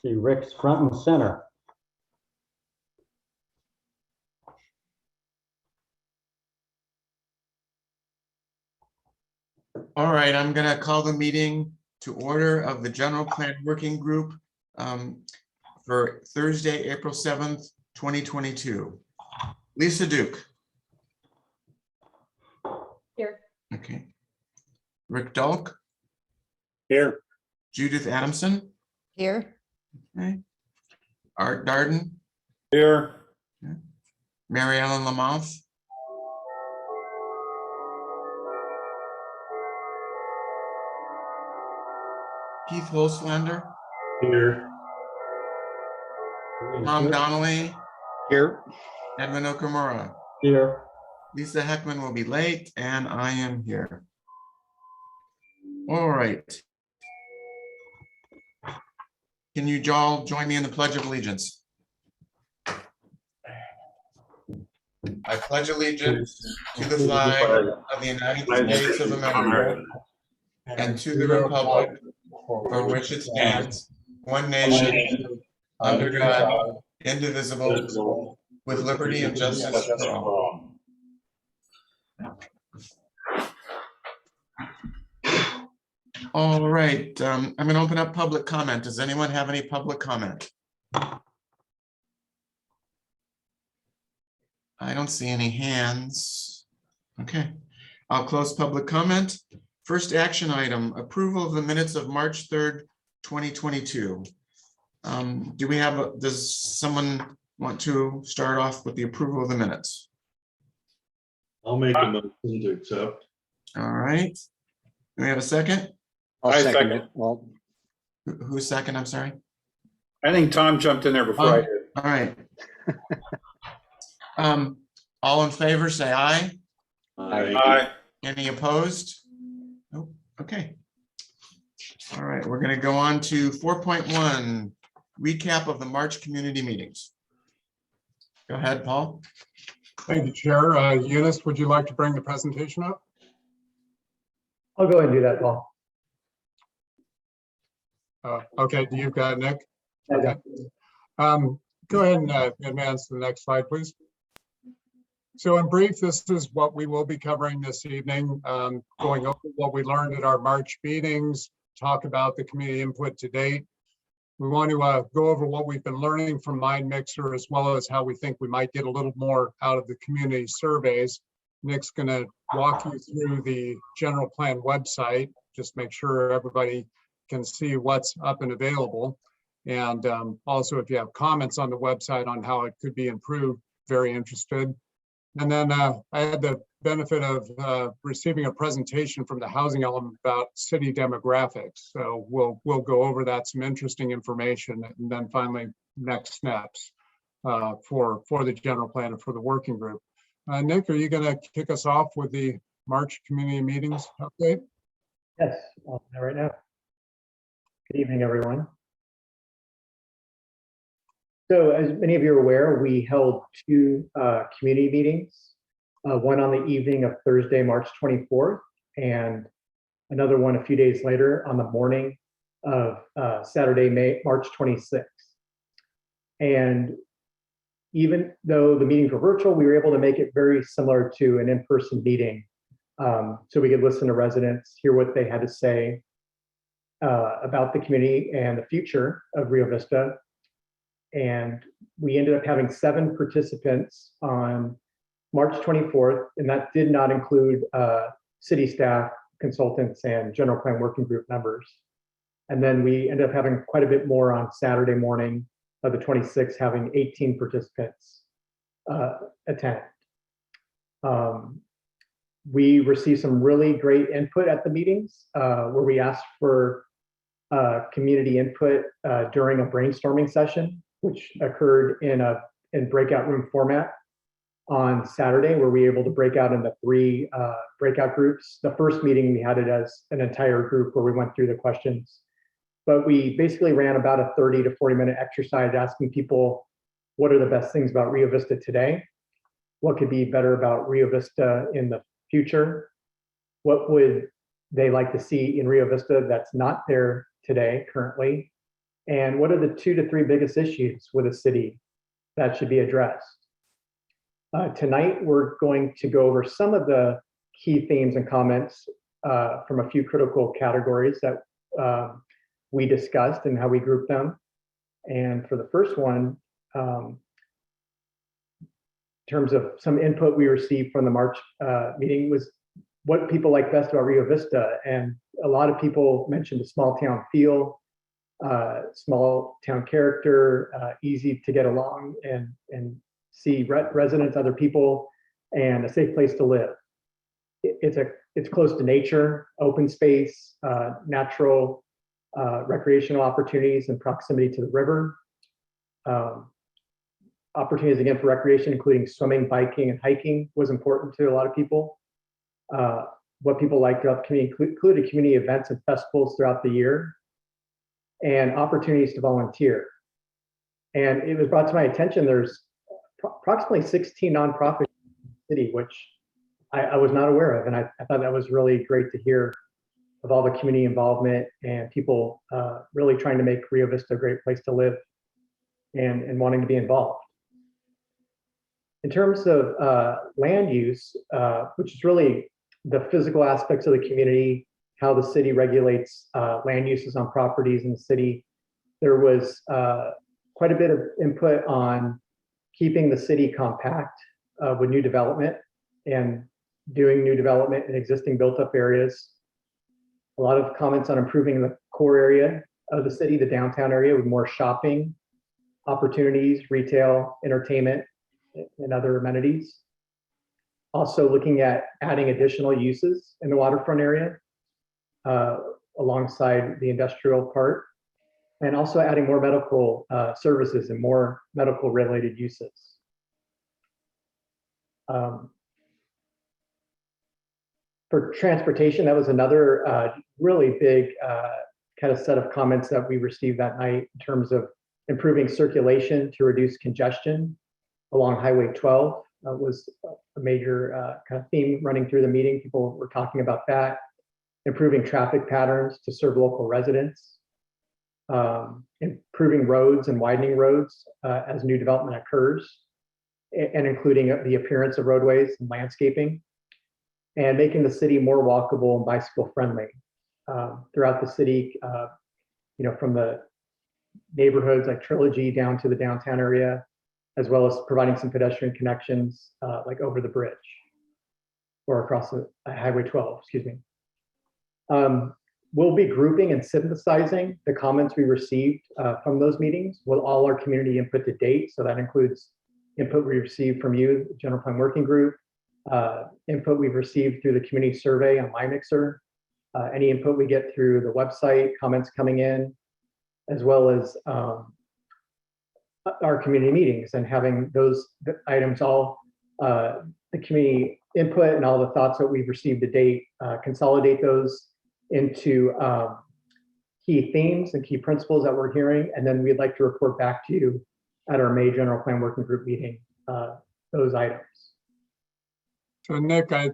See, Rick's front and center. All right, I'm going to call the meeting to order of the General Plan Working Group for Thursday, April 7th, 2022. Lisa Duke. Here. Okay. Rick Dulk. Here. Judith Adamson. Here. Okay. Art Darden. Here. Okay. Mary Ellen Lamouth. Keith Holslander. Here. Tom Donnelly. Here. Edwin Okamura. Here. Lisa Heckman will be late, and I am here. All right. Can you all join me in the Pledge of Allegiance? I pledge allegiance to the flag of the United States of America and to the republic for which it stands, one nation, under God, indivisible, with liberty and justice for all. All right, I'm going to open up public comment. Does anyone have any public comment? I don't see any hands. Okay, I'll close public comment. First action item, approval of the minutes of March 3rd, 2022. Do we have, does someone want to start off with the approval of the minutes? I'll make a motion to accept. All right. Do we have a second? I'll I second second. it. Well, Who's second? I'm sorry. I think Tom jumped in there before I did. All right. All in favor, say aye. Aye. Any opposed? Nope. Okay. All right, we're going to go on to 4.1, recap of the March community meetings. Go ahead, Paul. Thank you, Chair. Eunice, would you like to bring the presentation up? I'll go ahead and do that, Paul. Okay, you've got it, Nick. Okay. Go ahead and advance to the next slide, please. So in brief, this is what we will be covering this evening, going over what we learned at our March meetings, talk about the community input to date. We want to go over what we've been learning from Mind Mixer, as well as how we think we might get a little more out of the community surveys. Nick's going to walk you through the general plan website, just make sure everybody can see what's up and available. And also, if you have comments on the website on how it could be improved, very interested. And then I had the benefit of receiving a presentation from the housing element about city demographics. So we'll go over that, some interesting information, and then finally next steps for the general plan and for the working group. Nick, are you going to kick us off with the March community meetings update? Yes, I'll do that right now. Good evening, everyone. So as many of you are aware, we held two community meetings, one on the evening of Thursday, March 24th, and another one a few days later on the morning of Saturday, March 26th. And even though the meetings were virtual, we were able to make it very similar to an in-person meeting. So we could listen to residents, hear what they had to say about the community and the future of Rio Vista. And we ended up having 7 participants on March 24th, and that did not include city staff, consultants, and general plan working group members. And then we ended up having quite a bit more on Saturday morning of the 26th, having 18 participants attend. We received some really great input at the meetings where we asked for community input during a brainstorming session, which occurred in breakout room format on Saturday, where we were able to break out into 3 breakout groups. The first meeting, we had it as an entire group where we went through the questions. But we basically ran about a 30 to 40-minute exercise asking people, what are the best things about Rio Vista today? What could be better about Rio Vista in the future? What would they like to see in Rio Vista that's not there today, currently? And what are the 2 to 3 biggest issues with a city that should be addressed? Tonight, we're going to go over some of the key themes and comments from a few critical categories that we discussed and how we grouped them. And for the first one, in terms of some input we received from the March meeting, was what people like best about Rio Vista. And a lot of people mentioned the small town feel, small town character, easy to get along and see residents, other people, and a safe place to live. It's close to nature, open space, natural recreational opportunities, and proximity to the river. Opportunities again for recreation, including swimming, biking, and hiking, was important to a lot of people. What people liked about the community included community events and festivals throughout the year, and opportunities to volunteer. And it was brought to my attention there's approximately 16 nonprofits in the city, which I was not aware of. And I thought that was really great to hear of all the community involvement and people really trying to make Rio Vista a great place to live and wanting to be involved. In terms of land use, which is really the physical aspects of the community, how the city regulates land uses on properties in the city, there was quite a bit of input on keeping the city compact with new development and doing new development in existing built-up areas. A lot of comments on improving the core area of the city, the downtown area, with more shopping opportunities, retail, entertainment, and other amenities. Also looking at adding additional uses in the waterfront area alongside the industrial part, and also adding more medical services and more medical related uses. For transportation, that was another really big kind of set of comments that we received that night in terms of improving circulation to reduce congestion along Highway 12. Was a major kind of theme running through the meeting. People were talking about that. Improving traffic patterns to serve local residents. Improving roads and widening roads as new development occurs, and including the appearance of roadways and landscaping, and making the city more walkable and bicycle friendly throughout the city, from the neighborhoods like Trilogy down to the downtown area, as well as providing some pedestrian connections like over the bridge or across the Highway 12, excuse me. We'll be grouping and synthesizing the comments we received from those meetings with all our community input to date. So that includes input we received from you, the General Plan Working Group, input we've received through the community survey on MyMixer, any input we get through the website, comments coming in, as well as our community meetings, and having those items all, the community input and all the thoughts that we've received to date, consolidate those into key themes and key principles that we're hearing, and then we'd like to report back to you at our May General Plan Working Group meeting, those items. So Nick, I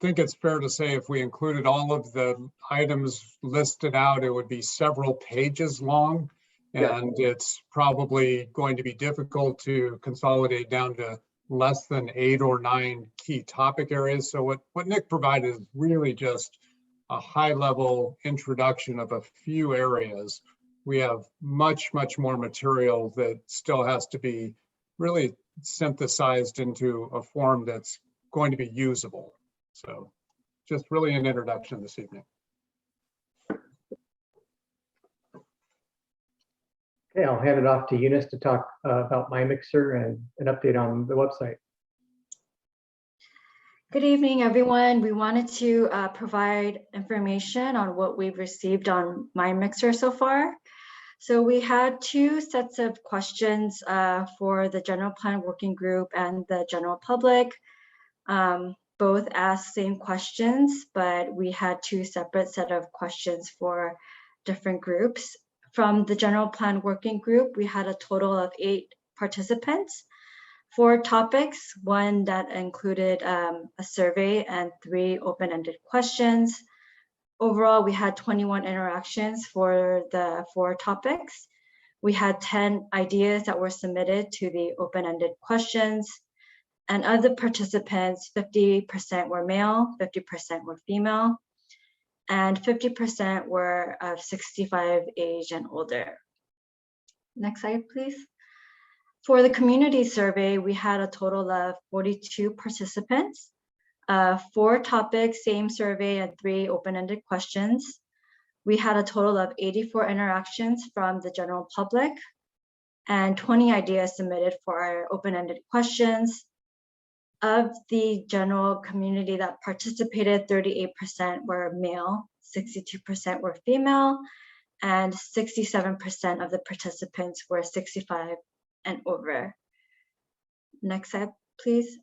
think it's fair to say if we included all of the items listed out, it would be several pages long. And it's probably going to be difficult to consolidate down to less than 8 or 9 key topic areas. So what Nick provided is really just a high-level introduction of a few areas. We have much more material that still has to be really synthesized into a form that's going to be usable. So just really an introduction this evening. Okay, I'll hand it off to Eunice to talk about MyMixer and an update on the website. Good evening, everyone. We wanted to provide information on what we've received on MyMixer so far. So we had 2 sets of questions for the General Plan Working Group and the general public. Both asked same questions, but we had 2 separate set of questions for different groups. From the General Plan Working Group, we had a total of 8 participants. 4 topics, 1 that included a survey and 3 open-ended questions. overall, we had 21 interactions for the 4 topics. We had 10 ideas that were submitted to the open-ended questions. And of the participants, 50% were male, 50% were female, and 50% were of 65 age and older. Next slide, please. For the community survey, we had a total of 42 participants, 4 topics, same survey, and 3 open-ended questions. We had a total of 84 interactions from the general public and 20 ideas submitted for our open-ended questions. Of the general community that participated, 38% were male, 62% were female, and 67% of the participants were 65 and over. Next slide, please.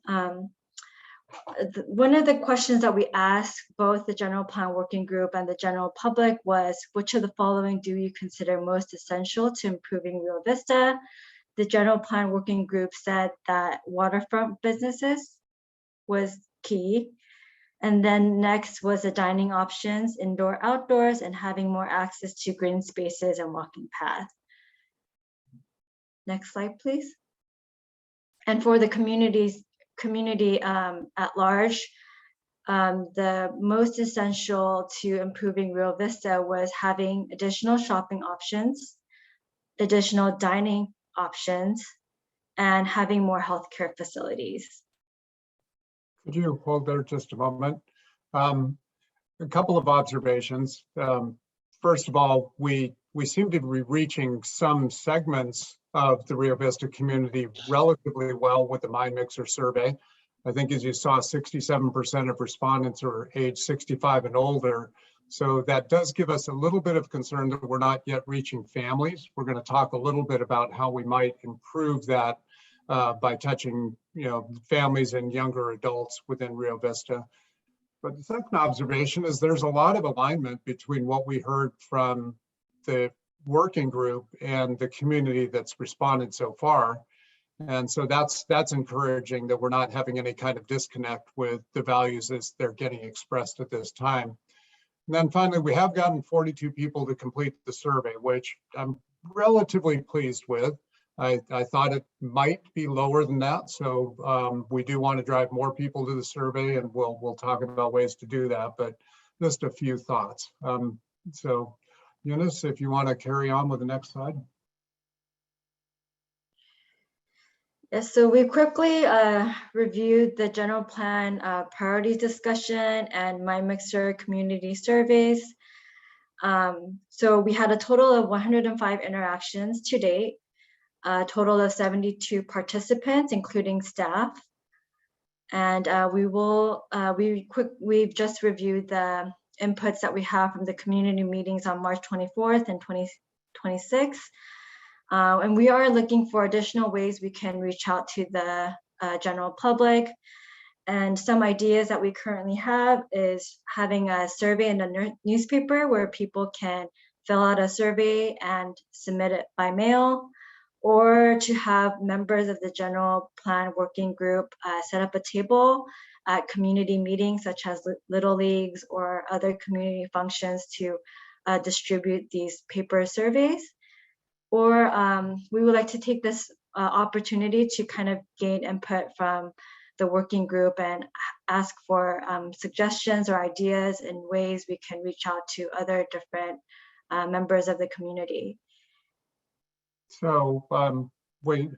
One of the questions that we asked both the general plan working group and the general public was, which of the following do you consider most essential to improving Rio Vista? The general plan working group said that waterfront businesses was key. And then next was the dining options, indoor, outdoors, and having more access to green spaces and walking paths. Next slide, please. And for the community at large, the most essential to improving Rio Vista was having additional shopping options, additional dining options, and having more healthcare facilities. Could you hold there just a moment? A couple of observations. First of all, we seem to be reaching some segments of the Rio Vista community relatively well with the Mind Mixer survey. I think, as you saw, 67% of respondents are age 65 and older. So that does give us a little bit of concern that we're not yet reaching families. We're going to talk a little bit about how we might improve that by touching, families and younger adults within Rio Vista. But the second observation is there's a lot of alignment between what we heard from the working group and the community that's responded so far. And so that's encouraging that we're not having any kind of disconnect with the values as they're getting expressed at this time. And then finally, we have gotten 42 people to complete the survey, which I'm relatively pleased with. I thought it might be lower than that. So we do want to drive more people to the survey, and we'll talk about ways to do that, but just a few thoughts. So Eunice, if you want to carry on with the next slide. Yes, so we quickly reviewed the general plan priorities discussion and Mind Mixer community surveys. So we had a total of 105 interactions to date, a total of 72 participants, including staff. And we've just reviewed the inputs that we have from the community meetings on March 24th and 26th. And we are looking for additional ways we can reach out to the general public. And some ideas that we currently have is having a survey in the newspaper where people can fill out a survey and submit it by mail, or to have members of the general plan working group set up a table at community meetings such as Little Leagues or other community functions to distribute these paper surveys. Or we would like to take this opportunity to kind of gain input from the working group and ask for suggestions or ideas and ways we can reach out to other different members of the community. So we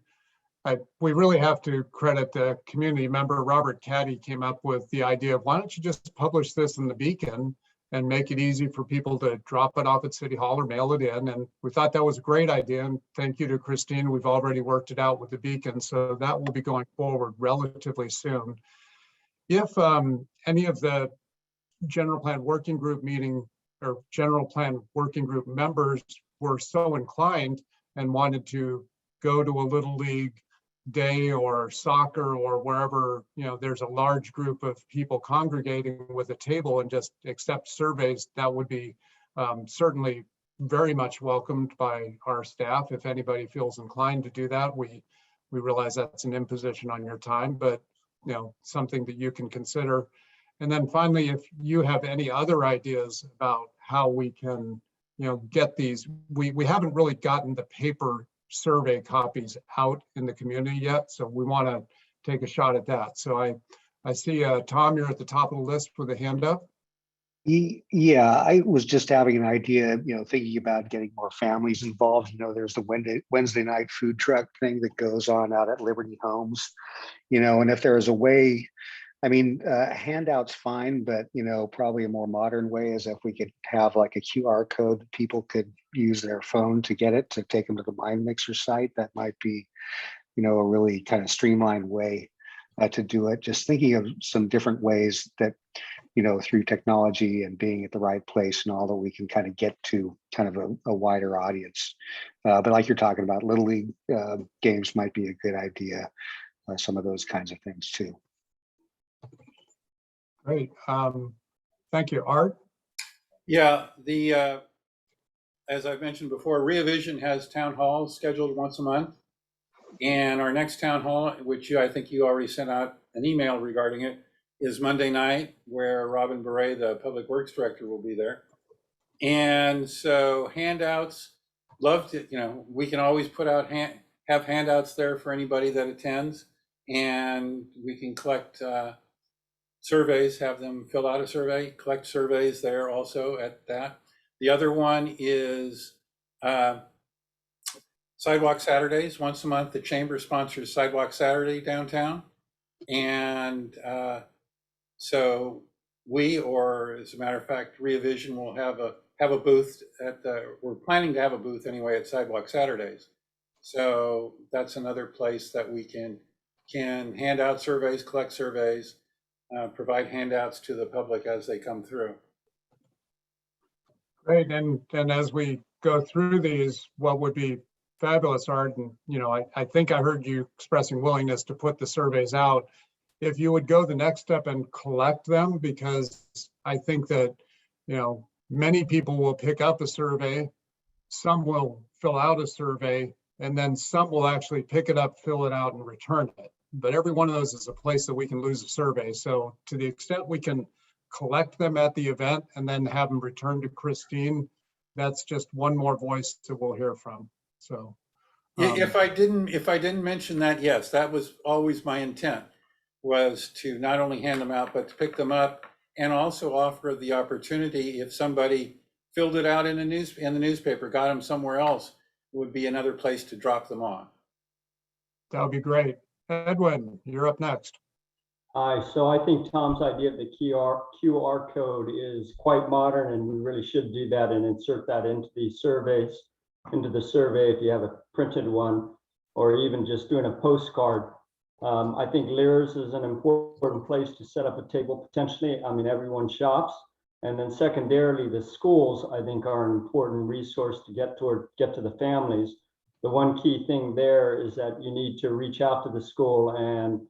really have to credit the community member. Robert Caddy came up with the idea of, why don't you just publish this in the Beacon and make it easy for people to drop it off at City Hall or mail it in. And we thought that was a great idea. And thank you to Christine. We've already worked it out with the Beacon. So that will be going forward relatively soon. If any of the general plan working group meeting or general plan working group members were so inclined and wanted to go to a Little League day or soccer or wherever, there's a large group of people congregating with a table and just accept surveys, that would be certainly very much welcomed by our staff. If anybody feels inclined to do that, we realize that's an imposition on your time, but something that you can consider. And then finally, if you have any other ideas about how we can, get these, we haven't really gotten the paper survey copies out in the community yet. So we want to take a shot at that. So I see, Tom, you're at the top of the list with a hand up. Yeah, I was just having an idea, thinking about getting more families involved. There's the Wednesday night food truck thing that goes on out at Liberty Homes, and if there is a way, handouts fine, but, probably a more modern way is if we could have like a QR code that people could use their phone to get it, to take them to the Mind Mixer site. That might be, a really kind of streamlined way to do it. Just thinking of some different ways that, through technology and being at the right place and all, that we can kind of get to kind of a wider audience. But like you're talking about, Little League games might be a good idea. Some of those kinds of things too. Great. Thank you. Art? Yeah, as I've mentioned before, Rio Vision has town halls scheduled once a month. And our next town hall, which I think you already sent out an email regarding it, is Monday night, where Robin Beret, the Public Works Director, will be there. And so handouts, love to, we can always put out, have handouts there for anybody that attends. And we can collect surveys, have them fill out a survey, collect surveys there also at that. The other one is Sidewalk Saturdays. Once a month, the Chamber sponsors Sidewalk Saturday downtown. And so or as a matter of fact, Rio Vision will have a booth we're planning to have a booth anyway at Sidewalk Saturdays. So that's another place that we can hand out surveys, collect surveys, provide handouts to the public as they come through. Great. And as we go through these, what would be fabulous, Art, and I think I heard you expressing willingness to put the surveys out. If you would go the next step and collect them, because I think that, many people will pick up a survey, some will fill out a survey, and then some will actually pick it up, fill it out, and return it. But every one of those is a place that we can lose a survey. So to the extent we can collect them at the event and then have them returned to Christine, that's just one more voice that we'll hear from. So If I didn't mention that, yes, that was always my intent, was to not only hand them out, but to pick them up and also offer the opportunity, if somebody filled it out in the newspaper, got them somewhere else, would be another place to drop them off. that would be great. Edwin, you're up next. Hi, so I think Tom's idea of the QR code is quite modern, and we really should do that and insert that into the survey if you have a printed one, or even just doing a postcard. I think Lear's is an important place to set up a table potentially. Everyone shops. And then secondarily, the schools, I think, are an important resource to get to the families. The one key thing there is that you need to reach out to the school, and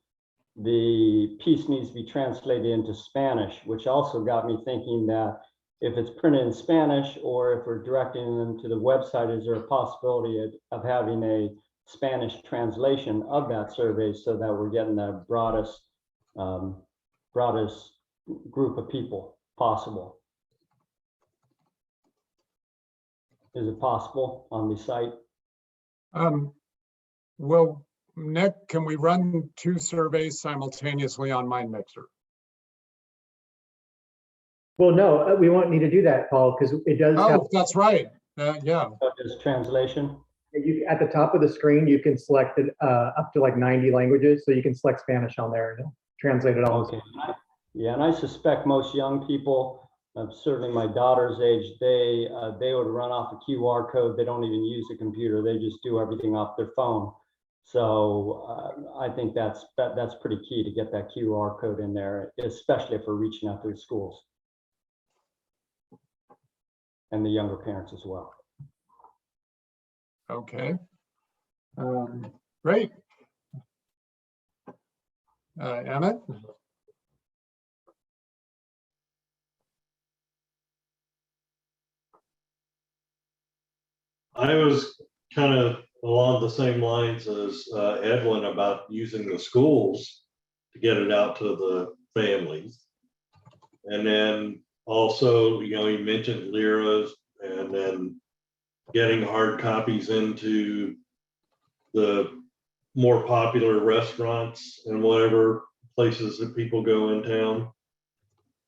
the piece needs to be translated into Spanish, which also got me thinking that if it's printed in Spanish, or if we're directing them to the website, is there a possibility of having a Spanish translation of that survey so that we're getting the broadest group of people possible? Is it possible on the site? Well, Nick, can we run 2 surveys simultaneously on Mind Mixer? Well, no, we won't need to do that, Paul, because it does have, Oh, that's right. Yeah. Just translation? at the top of the screen, you can select it up to like 90 languages. So you can select Spanish on there and it'll translate it all. Okay. Yeah, and I suspect most young people, certainly my daughter's age, they would run off a QR code. They don't even use a computer. They just do everything off their phone. So I think that's pretty key to get that QR code in there, especially if we're reaching out to the schools and the younger parents as well. Okay. Great. Emmett? I was kind of along the same lines as Edwin about using the schools to get it out to the families. And then also, you mentioned liras, and then getting hard copies into the more popular restaurants and whatever places that people go in town.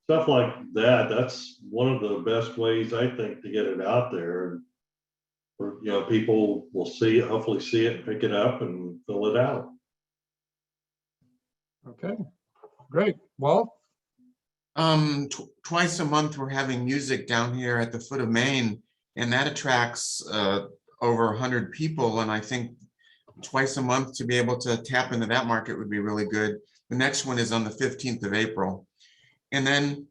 Stuff like that, that's one of the best ways, I think, to get it out there. Or, people will see it, hopefully see it, pick it up and fill it out. Okay, great. Well, Twice a month, we're having music down here at the foot of Maine, and that attracts over 100 people. And I think twice a month to be able to tap into that market would be really good. The next one is on the 15th of April. And then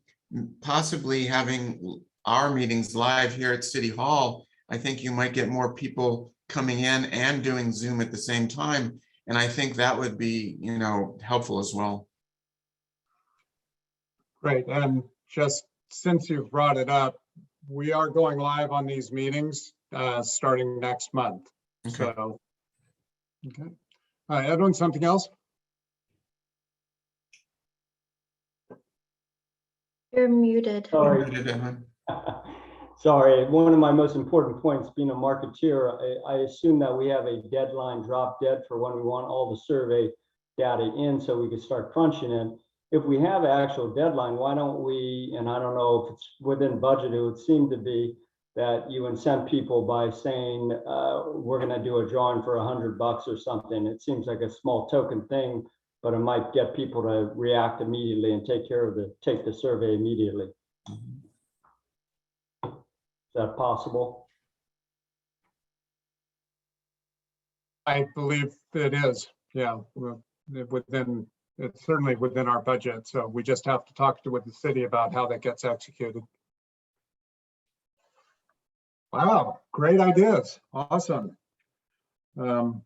possibly having our meetings live here at City Hall. I think you might get more people coming in and doing Zoom at the same time. And I think that would be, helpful as well. great. And just since you've brought it up, we are going live on these meetings starting next month. Okay. So, okay. Edwin, something else? You're muted. Sorry. Sorry, one of my most important points being a marketeer, I assume that we have a deadline drop dead for when we want all the survey data in so we can start crunching it. If we have an actual deadline, why don't we, and I don't know if it's within budget, it would seem to be that you incent people by saying, we're gonna do a drawing for $100 or something. It seems like a small token thing, but it might get people to react immediately and take the survey immediately. Is that possible? I believe it is, yeah. It's certainly within our budget, so we just have to talk with the city about how that gets executed. Wow, great ideas, awesome. Got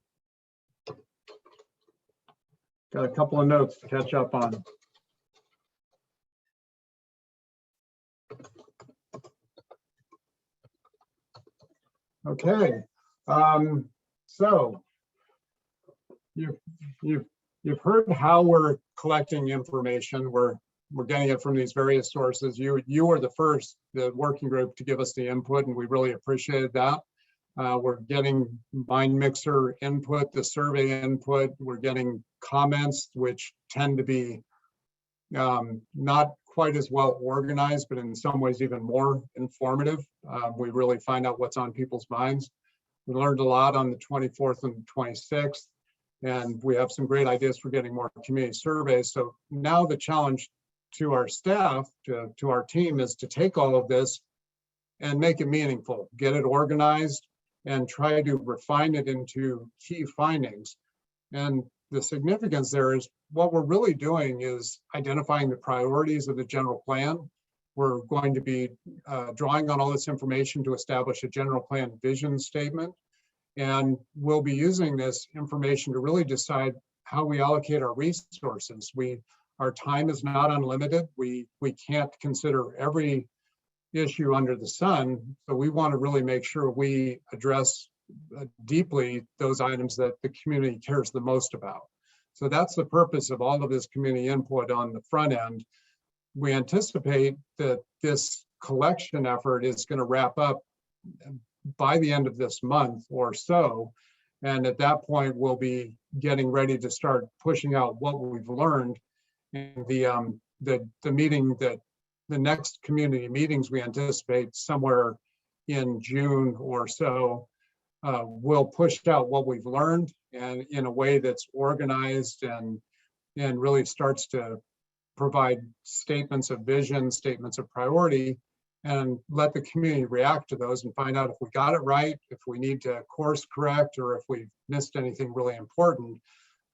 a couple of notes to catch up on. Okay, so you've heard how we're collecting information. We're getting it from these various sources. You were the working group to give us the input, and we really appreciated that. We're getting Mind Mixer input, the survey input. We're getting comments, which tend to be not quite as well organized, but in some ways even more informative. We really find out what's on people's minds. We learned a lot on the 24th and 26th, and we have some great ideas for getting more community surveys. So now the challenge to our staff, to our team, is to take all of this and make it meaningful, get it organized, and try to refine it into key findings. And the significance there is what we're really doing is identifying the priorities of the general plan. We're going to be drawing on all this information to establish a general plan vision statement. And we'll be using this information to really decide how we allocate our resources. Our time is not unlimited. We can't consider every issue under the sun, so we want to really make sure we address deeply those items that the community cares the most about. So that's the purpose of all of this community input on the front end. We anticipate that this collection effort is going to wrap up by the end of this month or so. And at that point, we'll be getting ready to start pushing out what we've learned. And the meeting that the next community meetings we anticipate somewhere in June or so, we'll push out what we've learned and in a way that's organized and really starts to provide statements of vision, statements of priority, and let the community react to those and find out if we got it right, if we need to course correct, or if we've missed anything really important.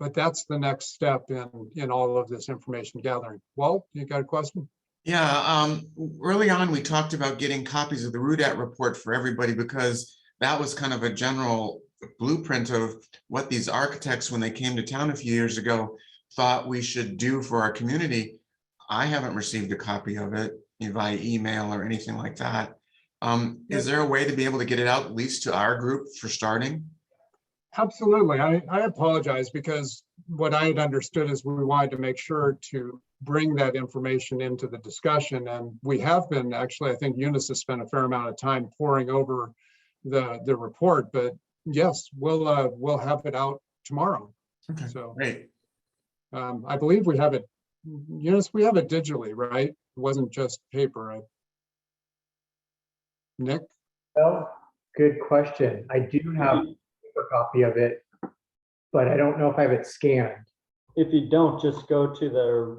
But that's the next step in all of this information gathering. Walt, you got a question? Yeah, early on, we talked about getting copies of the RUDAT report for everybody because that was kind of a general blueprint of what these architects, when they came to town a few years ago, thought we should do for our community. I haven't received a copy of it via email or anything like that. Is there a way to be able to get it out at least to our group for starting? Absolutely. I apologize because what I had understood is we wanted to make sure to bring that information into the discussion. And we have been, actually, I think Eunice has spent a fair amount of time poring over the report, but yes, we'll have it out tomorrow. Okay, So great. I believe we have it, Eunice, we have it digitally, right? It wasn't just paper. Nick? Well, good question. I do have a paper copy of it, but I don't know if I have it scanned. If you don't, just go to the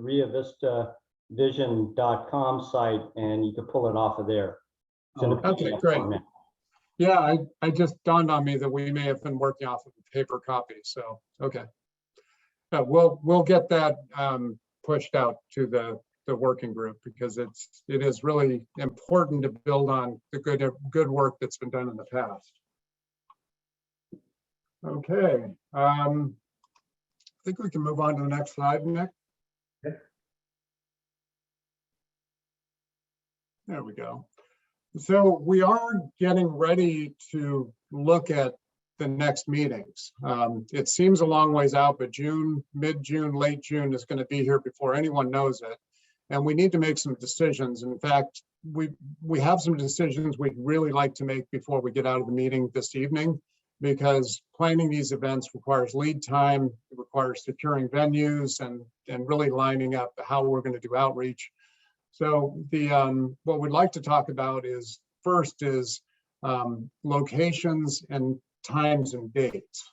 RioVistaVision.com site and you can pull it off of there. It's in a Okay, PDF great. format. Yeah, I just dawned on me that we may have been working off of a paper copy, so, okay. We'll get that pushed out to the working group because it is really important to build on the good work that's been done in the past. Okay, I think we can move on to the next slide, Nick. Okay. There we go. So we are getting ready to look at the next meetings. It seems a long ways out, but June, mid-June, late June is going to be here before anyone knows it. And we need to make some decisions. In fact, we have some decisions we'd really like to make before we get out of the meeting this evening, because planning these events requires lead time, it requires securing venues and really lining up how we're going to do outreach. So what we'd like to talk about is locations and times and dates.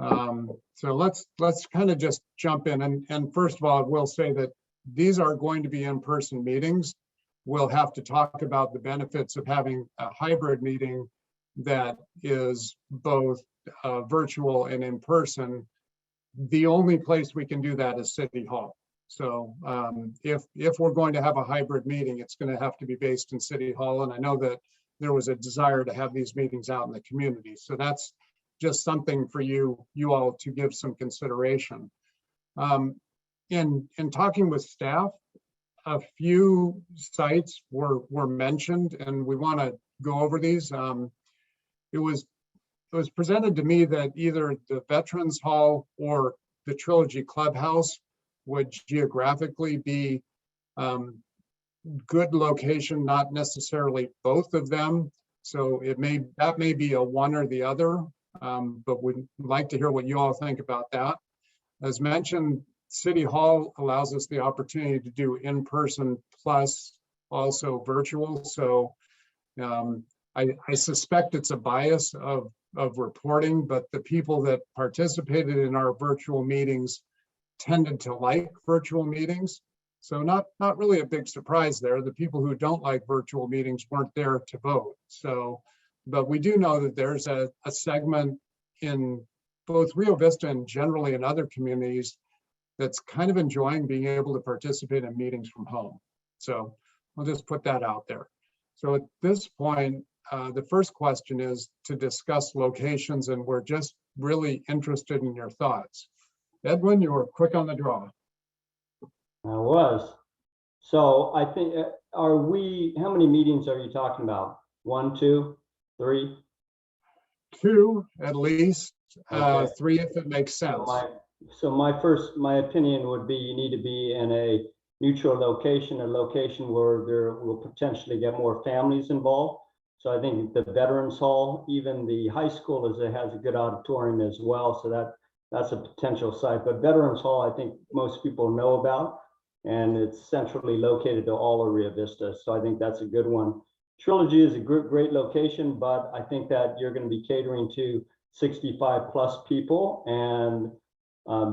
So let's kind of just jump in. And first of all, I will say that these are going to be in-person meetings. We'll have to talk about the benefits of having a hybrid meeting that is both virtual and in person. The only place we can do that is City Hall. So if we're going to have a hybrid meeting, it's going to have to be based in City Hall. And I know that there was a desire to have these meetings out in the community. So that's just something for you all to give some consideration. In talking with staff, a few sites were mentioned, and we want to go over these. It was presented to me that either the Veterans Hall or the Trilogy Clubhouse would geographically be good location, not necessarily both of them. So that may be a one or the other, but we'd like to hear what you all think about that. As mentioned, City Hall allows us the opportunity to do in-person plus also virtual. So I suspect it's a bias of reporting, but the people that participated in our virtual meetings tended to like virtual meetings. So not really a big surprise there. The people who don't like virtual meetings weren't there to vote. So, but we do know that there's a segment in both Rio Vista and generally in other communities that's kind of enjoying being able to participate in meetings from home. So I'll just put that out there. So at this point, the first question is to discuss locations, and we're just really interested in your thoughts. Edwin, you were quick on the draw. I was. So I think, how many meetings are you talking about? 1, 2, 3? 2 at least, Okay. 3 if it makes sense. So my opinion would be you need to be in a neutral location, a location where there will potentially get more families involved. So I think the Veterans Hall, even the high school has a good auditorium as well. So that's a potential site. But Veterans Hall, I think most people know about, and it's centrally located to all of Rio Vista. So I think that's a good one. Trilogy is a great location, but I think that you're going to be catering to 65 plus people, and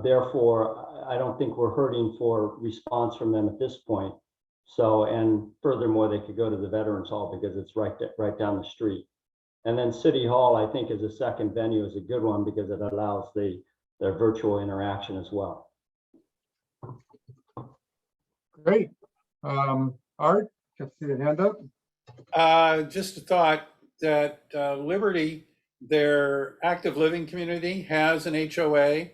therefore, I don't think we're hurting for response from them at this point. So, and furthermore, they could go to the Veterans Hall because it's right down the street. And then City Hall, I think, as a second venue is a good one because it allows their virtual interaction as well. Great. Art, can I see your hand up? Just a thought that Liberty, their active living community, has an HOA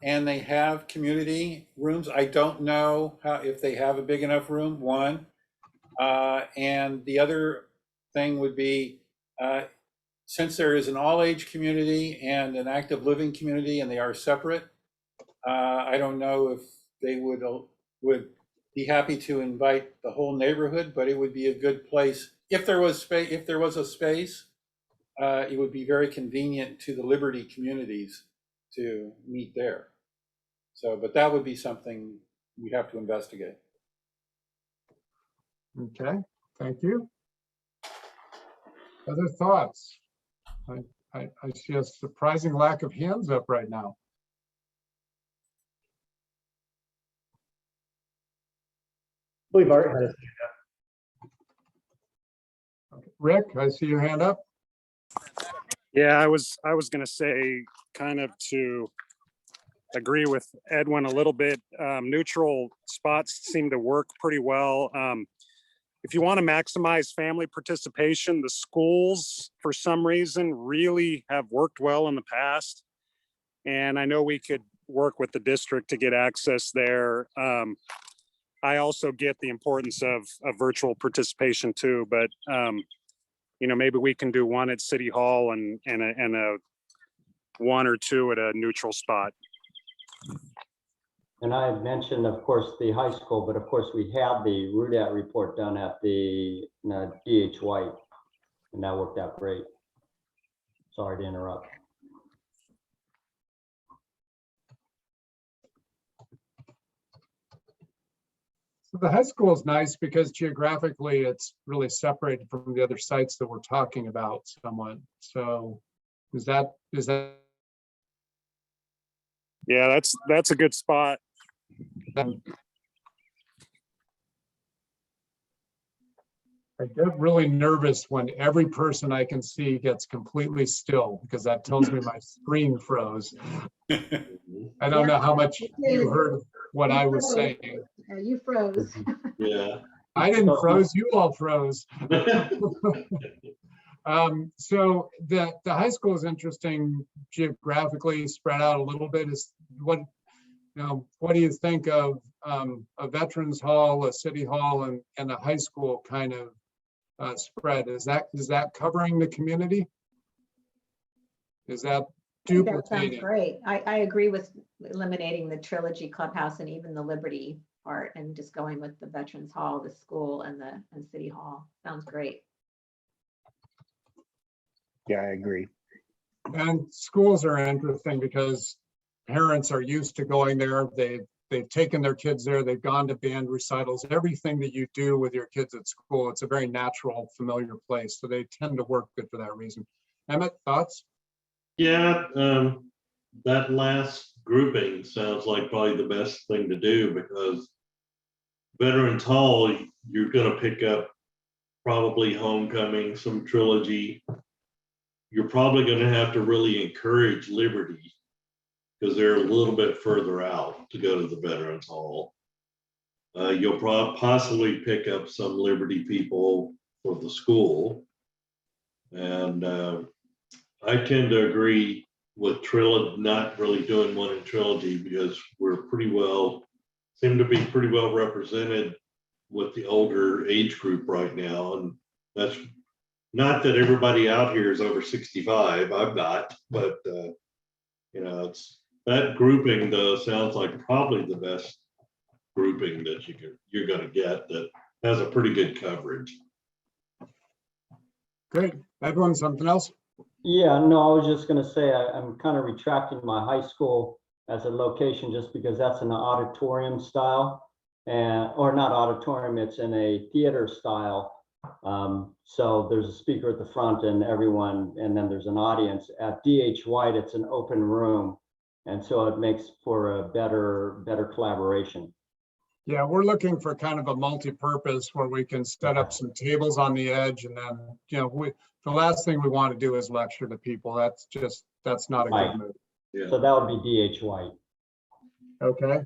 and they have community rooms. I don't know if they have a big enough room, one. And the other thing would be, since there is an all-age community and an active living community and they are separate, I don't know if they would be happy to invite the whole neighborhood, but it would be a good place. If there was space, if there was a space, it would be very convenient to the Liberty communities to meet there. So, but that would be something we have to investigate. Okay, thank you. Other thoughts? I see a surprising lack of hands up right now. I believe Art had his Okay. Rick, I see your hand up. Yeah, I was gonna say kind of to agree with Edwin a little bit. Neutral spots seem to work pretty well. If you want to maximize family participation, the schools, for some reason, really have worked well in the past. And I know we could work with the district to get access there. I also get the importance of virtual participation too, but you know, maybe we can do one at City Hall and a one or two at a neutral spot. And I had mentioned, of course, the high school, but of course we had the RUDAT report done at the DH White, and that worked out great. Sorry to interrupt. So the high school is nice because geographically it's really separated from the other sites that we're talking about somewhat. So is that Yeah, that's a good spot. I get really nervous when every person I can see gets completely still because that tells me my screen froze. I don't know how much you heard what I was saying. You froze. Yeah. I didn't froze, you all froze. So the high school is interesting geographically spread out a little bit. Is what do you think of a Veterans Hall, a City Hall, and a high school kind of spread? Is that covering the community? Is that That sounds duplicating? great. I agree with eliminating the Trilogy Clubhouse and even the Liberty part and just going with the Veterans Hall, the school, and City Hall. Sounds great. Yeah, I agree. And schools are interesting because parents are used to going there. They've taken their kids there. They've gone to band recitals. Everything that you do with your kids at school, it's a very natural, familiar place. So they tend to work good for that reason. Emmett, thoughts? Yeah, that last grouping sounds like probably the best thing to do because Veterans Hall, you're going to pick up probably Homecoming, some Trilogy. You're probably going to have to really encourage Liberty because they're a little bit further out to go to the Veterans Hall. You'll possibly pick up some Liberty people for the school. And I tend to agree with Trilogy not really doing one in Trilogy because we're seem to be pretty well represented with the older age group right now. And that's not that everybody out here is over 65, I'm not, but it's that grouping though sounds like probably the best grouping that you're going to get that has a pretty good coverage. Great. Edwin, something else? Yeah, no, I was just gonna say, I'm kind of retracting my high school as a location just because that's an auditorium style or not auditorium, it's in a theater style. So there's a speaker at the front and everyone, and then there's an audience. At DH White, it's an open room. And so it makes for a better collaboration. Yeah, we're looking for kind of a multi-purpose where we can set up some tables on the edge and then, the last thing we want to do is lecture to people. That's not a Right. good move. Yeah. So that would be DH White. Okay.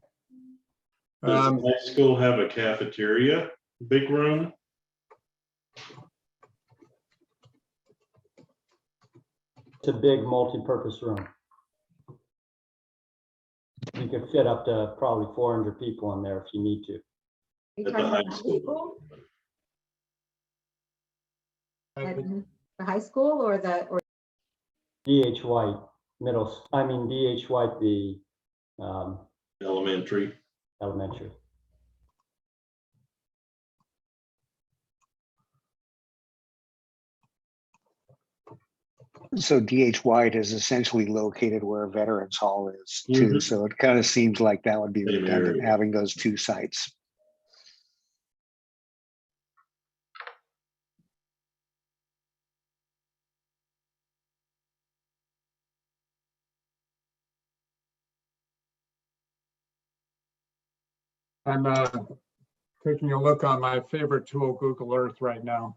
Does the high school have a cafeteria, big room? It's a big multi-purpose room. You could fit up to probably 400 people in there if you need to. You At the talking high about the school. school? The high school or DH White DH White, the Elementary. elementary. So DH White is essentially located where Veterans Hall is too. Mhm. So it kind of seems like that would be Same redundant, area. having those two sites. I'm taking a look on my favorite tool, Google Earth, right now.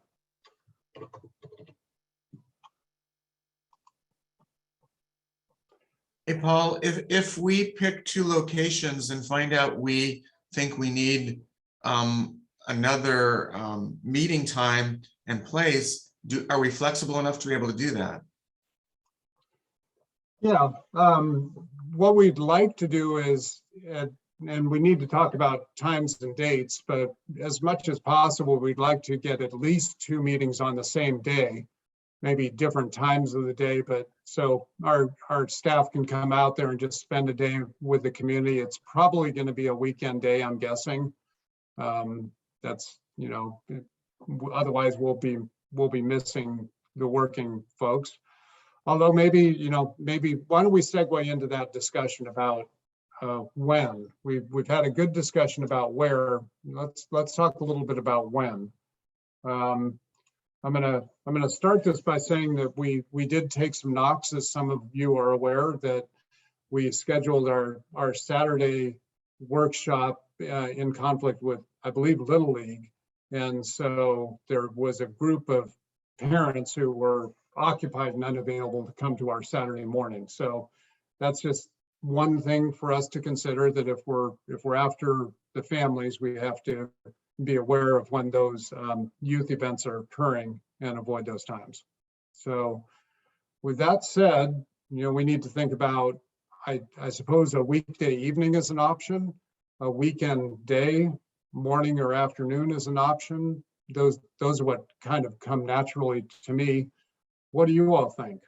Hey, Paul, if we pick two locations and find out we think we need another meeting time and place, are we flexible enough to be able to do that? Yeah, what we'd like to do is, and we need to talk about times and dates, but as much as possible, we'd like to get at least two meetings on the same day, maybe different times of the day, but so our staff can come out there and just spend a day with the community. It's probably going to be a weekend day, I'm guessing. That's, you know, otherwise we'll be missing the working folks. Although maybe, you know, maybe why don't we segue into that discussion about when. We've had a good discussion about where. Let's talk a little bit about when. I'm gonna start this by saying that we did take some knocks, as some of you are aware, that we scheduled our Saturday workshop in conflict with, I believe, Little League. And so there was a group of parents who were occupied and unavailable to come to our Saturday morning. So that's just one thing for us to consider, that if we're after the families, we have to be aware of when those youth events are occurring and avoid those times. So with that said, you know, we need to think about, I suppose a weekday evening is an option, a weekend day, morning or afternoon is an option. Those are what kind of come naturally to me. What do you all think?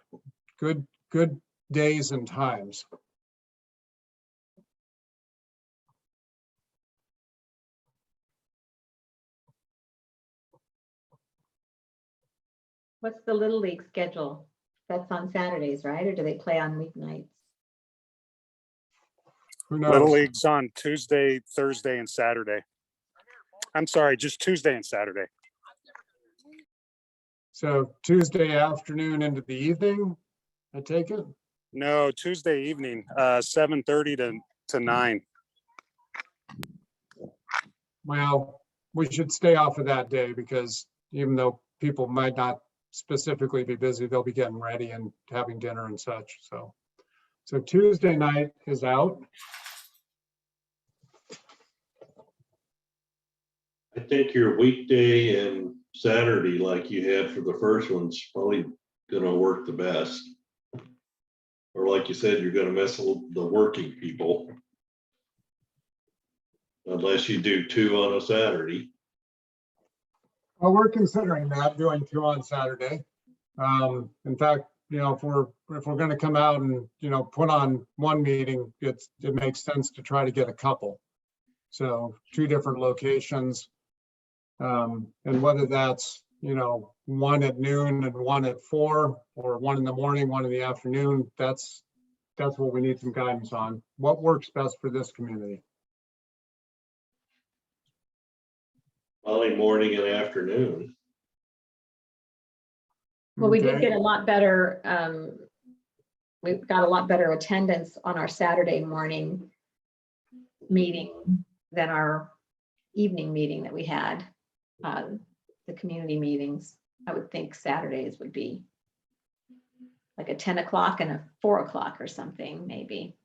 Good days and times. What's the Little League schedule? That's on Saturdays, right? Or do they play on weeknights? Who knows? Little League's on Tuesday, Thursday, and Saturday. I'm sorry, just Tuesday and Saturday. So Tuesday afternoon into the evening, I take it? No, Tuesday evening, 7:30 to 9. Well, we should stay off of that day, because even though people might not specifically be busy, they'll be getting ready and having dinner and such. So Tuesday night is out. I think your weekday and Saturday, like you had for the first one's probably gonna work the best. Or like you said, you're gonna miss the working people. Unless you do two on a Saturday. Well, we're considering that, doing two on Saturday. In fact, you know, if we're going to come out and, you know, put on one meeting, it makes sense to try to get a couple. So two different locations, and whether that's, you know, one at noon and one at 4, or one in the morning, one in the afternoon, that's what we need some guidance on. What works best for this community? Probably morning and afternoon. Well, we did Okay. get a lot better, we've got a lot better attendance on our Saturday morning meeting than our evening meeting that we had. The community meetings, I would think Saturdays would be like a 10 o'clock and a 4 o'clock or something, maybe.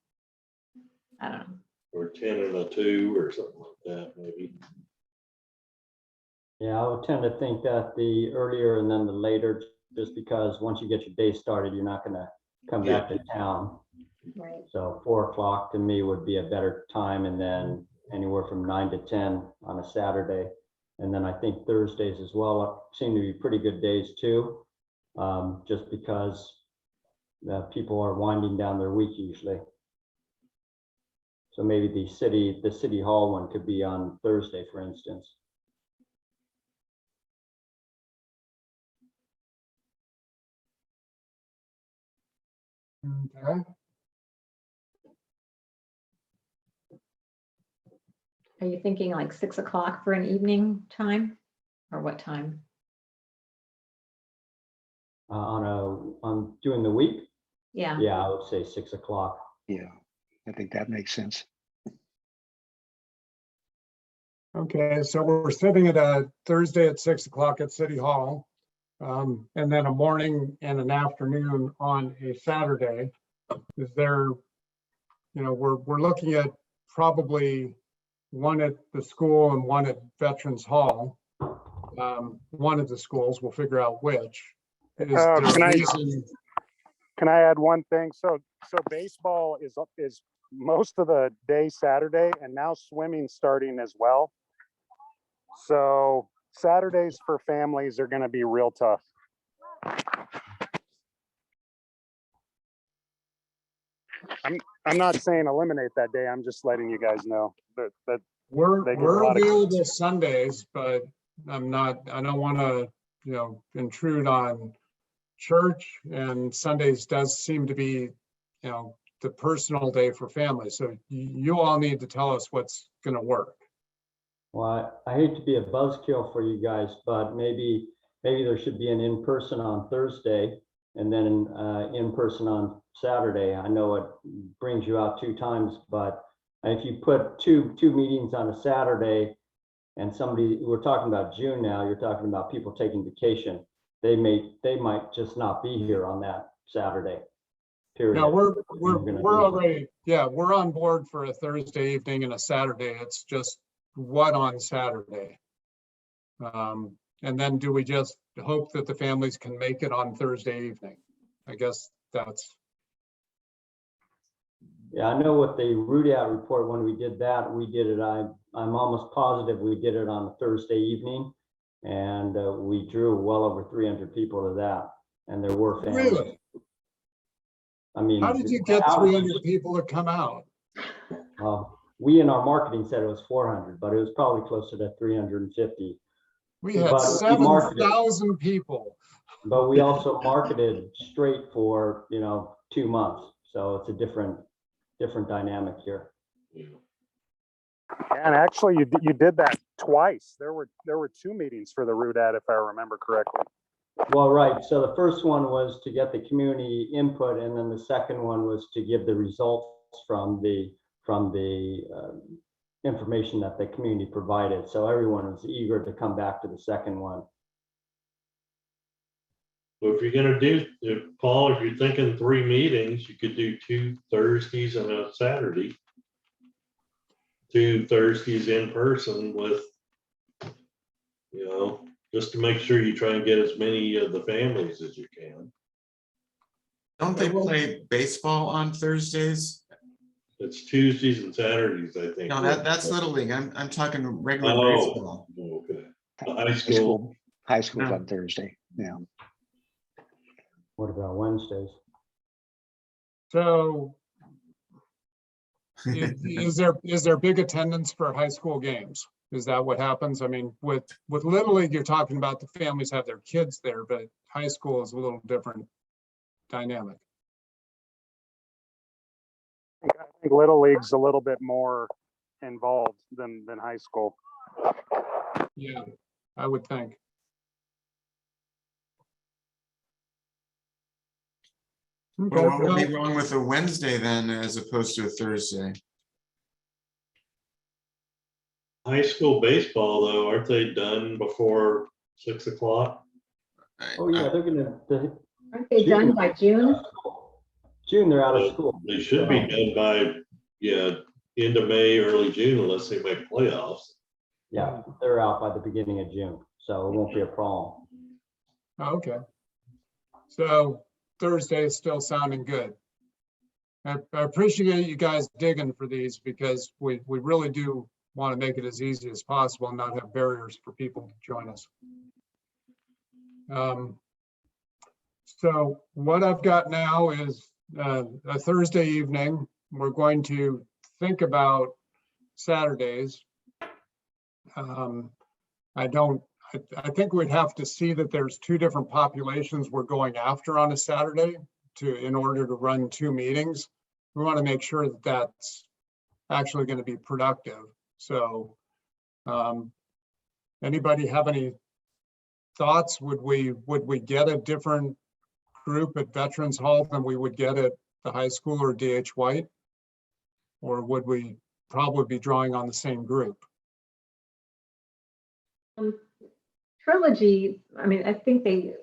I don't know. Or 10 and a 2 or something like that, maybe. Yeah, I would tend to think that the earlier and then the later, just because once you get your day started, you're not gonna come back to town. Right. So 4 o'clock to me would be a better time, and then anywhere from 9 to 10 on a Saturday. And then I think Thursdays as well seem to be pretty good days too, just because the people are winding down their week usually. So maybe the city hall one could be on Thursday, for instance. Okay. Are you thinking like 6 o'clock for an evening time? Or what time? On during the week, Yeah, yeah, I would say 6 o'clock. Yeah, I think that makes sense. Okay, so we're sitting at a Thursday at 6 o'clock at City Hall. And then a morning and an afternoon on a Saturday. Is there, we're looking at probably one at the school and one at Veterans Hall. One of the schools, we'll figure out which. Is there Can a I- reason? Can I add one thing? So baseball is most of the day Saturday, and now swimming starting as well. So Saturdays for families are going to be real tough. I'm not saying eliminate that day. I'm just letting you guys know that We're They get a lot of- available Sundays, but I don't want to, intrude on church, and Sundays does seem to be, the personal day for families. So you all need to tell us what's going to work. Well, I hate to be a buzzkill for you guys, but maybe there should be an in-person on Thursday and then in-person on Saturday. I know it brings you out 2 times, but if you put two meetings on a Saturday and we're talking about June now, you're talking about people taking vacation. They might just not be here on that Saturday. Period. No, we're gonna already, we're on board for a Thursday evening and a Saturday. It's just what on Saturday? And then do we just hope that the families can make it on Thursday evening? I guess that's, Yeah, I know with the root out report, when we did that, I'm almost positive we did it on a Thursday evening. And we drew well over 300 people to that. And there were families. really? I mean. How did you get 300 people to come out? We in our marketing said it was 400, but it was probably closer to 350. We had But we marketed. 7,000 people. But we also marketed straight for, 2 months. So it's a different dynamic here. And actually, you did that twice. There were 2 meetings for the root ad, if I remember correctly. Well, right. So the first one was to get the community input, and then the second one was to give the results from the information that the community provided. So everyone was eager to come back to the second one. Well, if you're gonna Paul, if you're thinking 3 meetings, you could do 2 Thursdays and a Saturday. 2 Thursdays in person with, just to make sure you try and get as many of the families as you can. Don't they play baseball on Thursdays? It's Tuesdays and Saturdays, I think. No, that's Little League. I'm talking regular Oh, baseball. okay. The high school. High school's No. on Thursday. Yeah. What about Wednesdays? So is there big attendance for high school games? Is that what happens? I mean, with Little League, you're talking about the families have their kids there, but high school is a little different dynamic. I think Little League's a little bit more involved than high school. Yeah, I would think. Okay, Well, what would well, be wrong with a Wednesday then as opposed to a Thursday? High school baseball, though, aren't they done before 6 o'clock? Oh yeah, aren't they done by June? June, they're out of school. They should be done by, end of May, early June, unless they make playoffs. Yeah, they're out by the beginning of June, so it won't be a problem. okay. So Thursday is still sounding good. I appreciate you guys digging for these because we really do want to make it as easy as possible and not have barriers for people to join us. So what I've got now is a Thursday evening. We're going to think about Saturdays. I think we'd have to see that there's 2 different populations we're going after on a Saturday. in order to run 2 meetings. We want to make sure that that's actually going to be productive. So anybody have any thoughts? Would we get a different group at Veterans Hall than we would get at the high school or DH White? Or would we probably be drawing on the same group? Trilogy, I mean, I think they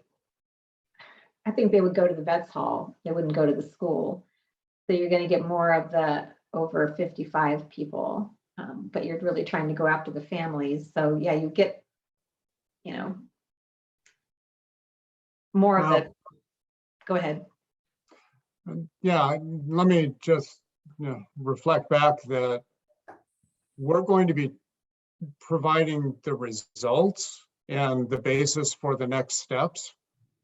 would go to the Vets Hall. They wouldn't go to the school. So you're going to get more of the over 55 people, but you're really trying to go after the families. So yeah, you get, you know, more of the, go ahead. Yeah, let me just reflect back that we're going to be providing the results and the basis for the next steps.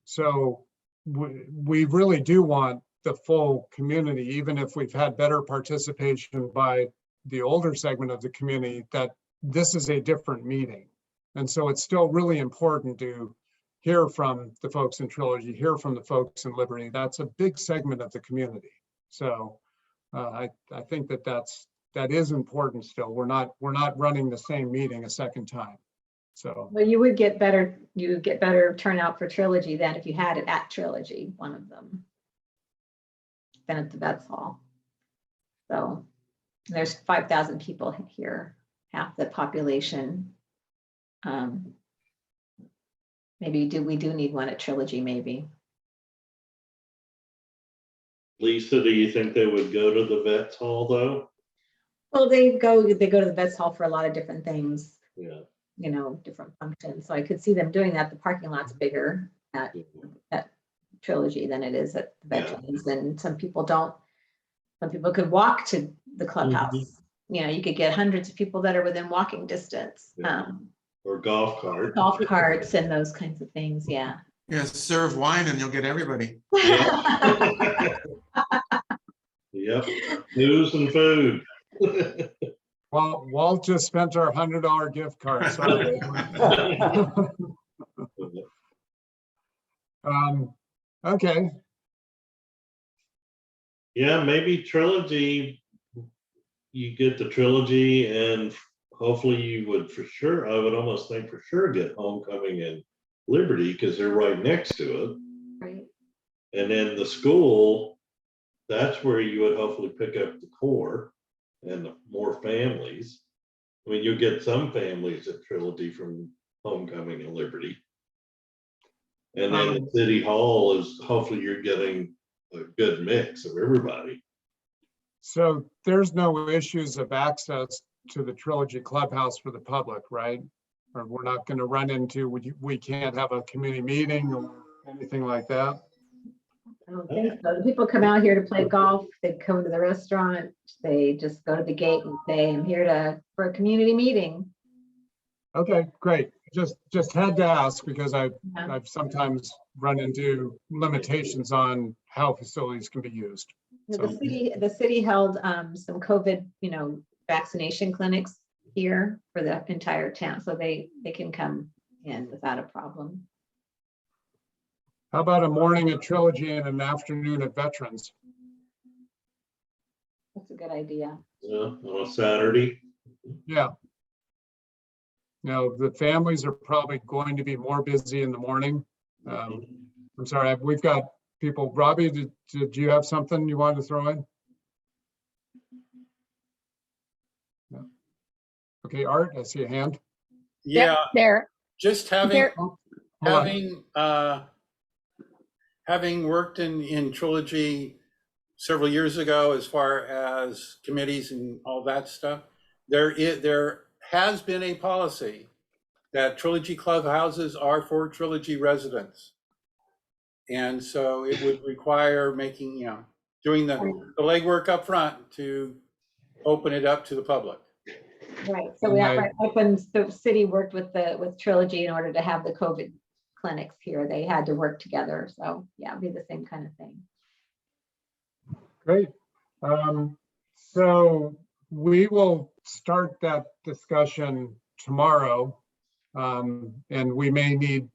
So we really do want the full community, even if we've had better participation by the older segment of the community, that this is a different meeting. And so it's still really important to hear from the folks in Trilogy, hear from the folks in Liberty. That's a big segment of the community. So I think that is important still. We're not running the same meeting a second time. So Well, you would get better turnout for Trilogy than if you had it at Trilogy, one of them, than at the Vets Hall. So there's 5,000 people here, half the population. Maybe we do need one at Trilogy, maybe. Lisa, do you think they would go to the Vets Hall though? Well, they go to the Vets Hall for a lot of different things. Yeah. You know, different functions. So I could see them doing that. The parking lot's bigger at Trilogy than it is at the Veterans. And some people could walk to the clubhouse. You know, you could get hundreds of people that are within walking distance. Or golf carts. Golf carts and those kinds of things, yeah. Yeah, serve wine and you'll get everybody. Yep, news and food. well, Walt just spent our $100 gift card. Sorry. Okay. Yeah, maybe Trilogy, you get the Trilogy and hopefully you would I would almost think for sure get Homecoming and Liberty because they're right next to it. Right. And then the school, that's where you would hopefully pick up the core and more families. I mean, you get some families at Trilogy from Homecoming and Liberty. And then the City Hall is hopefully you're getting a good mix of everybody. So there's no issues of access to the Trilogy Clubhouse for the public, right? Or we're not going to run into, we can't have a community meeting or anything like that? I don't think so. People come out here to play golf. They come to the restaurant. They just go to the gate and say, I'm here for a community meeting. Okay, great. Just had to ask because I've sometimes run into limitations on how facilities can be used. So. The city held some COVID, vaccination clinics here for the entire town, so they can come in without a problem. How about a morning at Trilogy and an afternoon at Veterans? That's a good idea. Yeah, on a Saturday. Yeah. Now, the families are probably going to be more busy in the morning. I'm sorry, we've got people. Robbie, did you have something you wanted to throw in? No. Okay, Art, I see a hand. Yeah, Yep, there. just There. having worked in Trilogy several years ago, as far as committees and all that stuff, there has been a policy that Trilogy clubhouses are for Trilogy residents. And so it would require doing the legwork up front to open it up to the public. Right, so when the city worked with Trilogy in order to have the COVID clinics here, they had to work together. So yeah, it'd be the same kind of thing. Great. So we will start that discussion tomorrow. And we may need,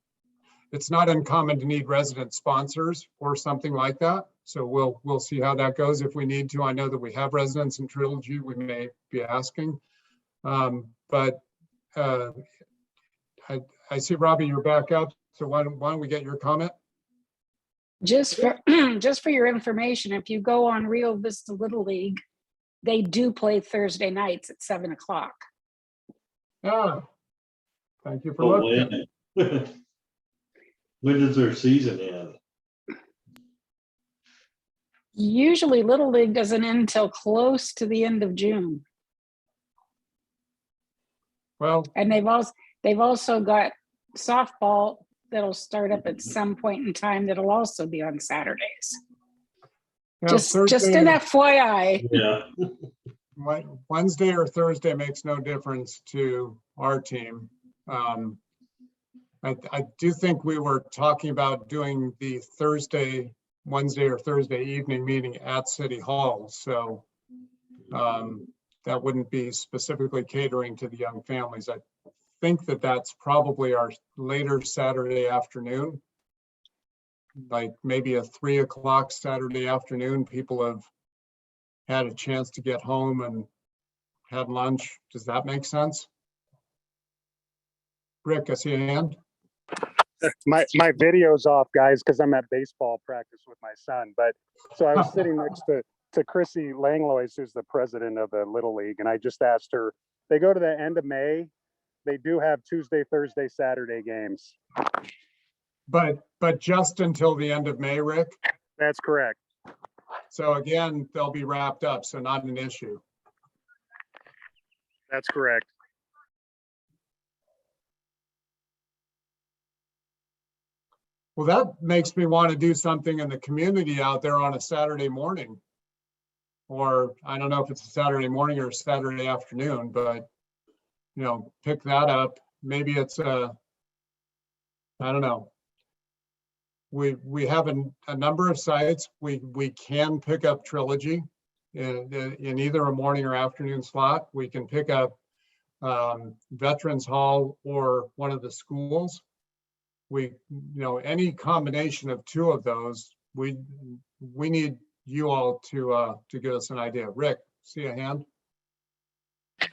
it's not uncommon to need resident sponsors or something like that. So we'll see how that goes if we need to. I know that we have residents in Trilogy we may be asking. But I see, Robbie, you're back up. So why don't we get your comment? Just for just for your information, if you go on Rio Vista Little League, they do play Thursday nights at 7 o'clock. Ah, thank you for But looking. when? When does their season end? Usually Little League doesn't end until close to the end of June. Well, And they've also got softball that'll start up at some point in time that'll also be on Saturdays. yeah, Just Thursday, an FYI. Yeah. Wednesday or Thursday makes no difference to our team. I do think we were talking about doing the Wednesday or Thursday evening meeting at City Hall. So that wouldn't be specifically catering to the young families. I think that that's probably our later Saturday afternoon, like maybe a 3 o'clock Saturday afternoon. People have had a chance to get home and had lunch. Does that make sense? Rick, I see a hand. My video's off, guys, because I'm at baseball practice with my son. But so I was sitting next to Chrissy Langlois, who's the president of the Little League, and I just asked her, they go to the end of May. They do have Tuesday, Thursday, Saturday games. But just until the end of May, Rick. That's correct. So again, they'll be wrapped up, so not an issue. That's correct. Well, that makes me want to do something in the community out there on a Saturday morning. Or I don't know if it's a Saturday morning or a Saturday afternoon, but pick that up. Maybe it's I don't know. We have a number of sites. We can pick up Trilogy in either a morning or afternoon slot. We can pick up Veterans Hall or one of the schools. Any combination of two of those, we need you all to give us an idea. Rick, see a hand?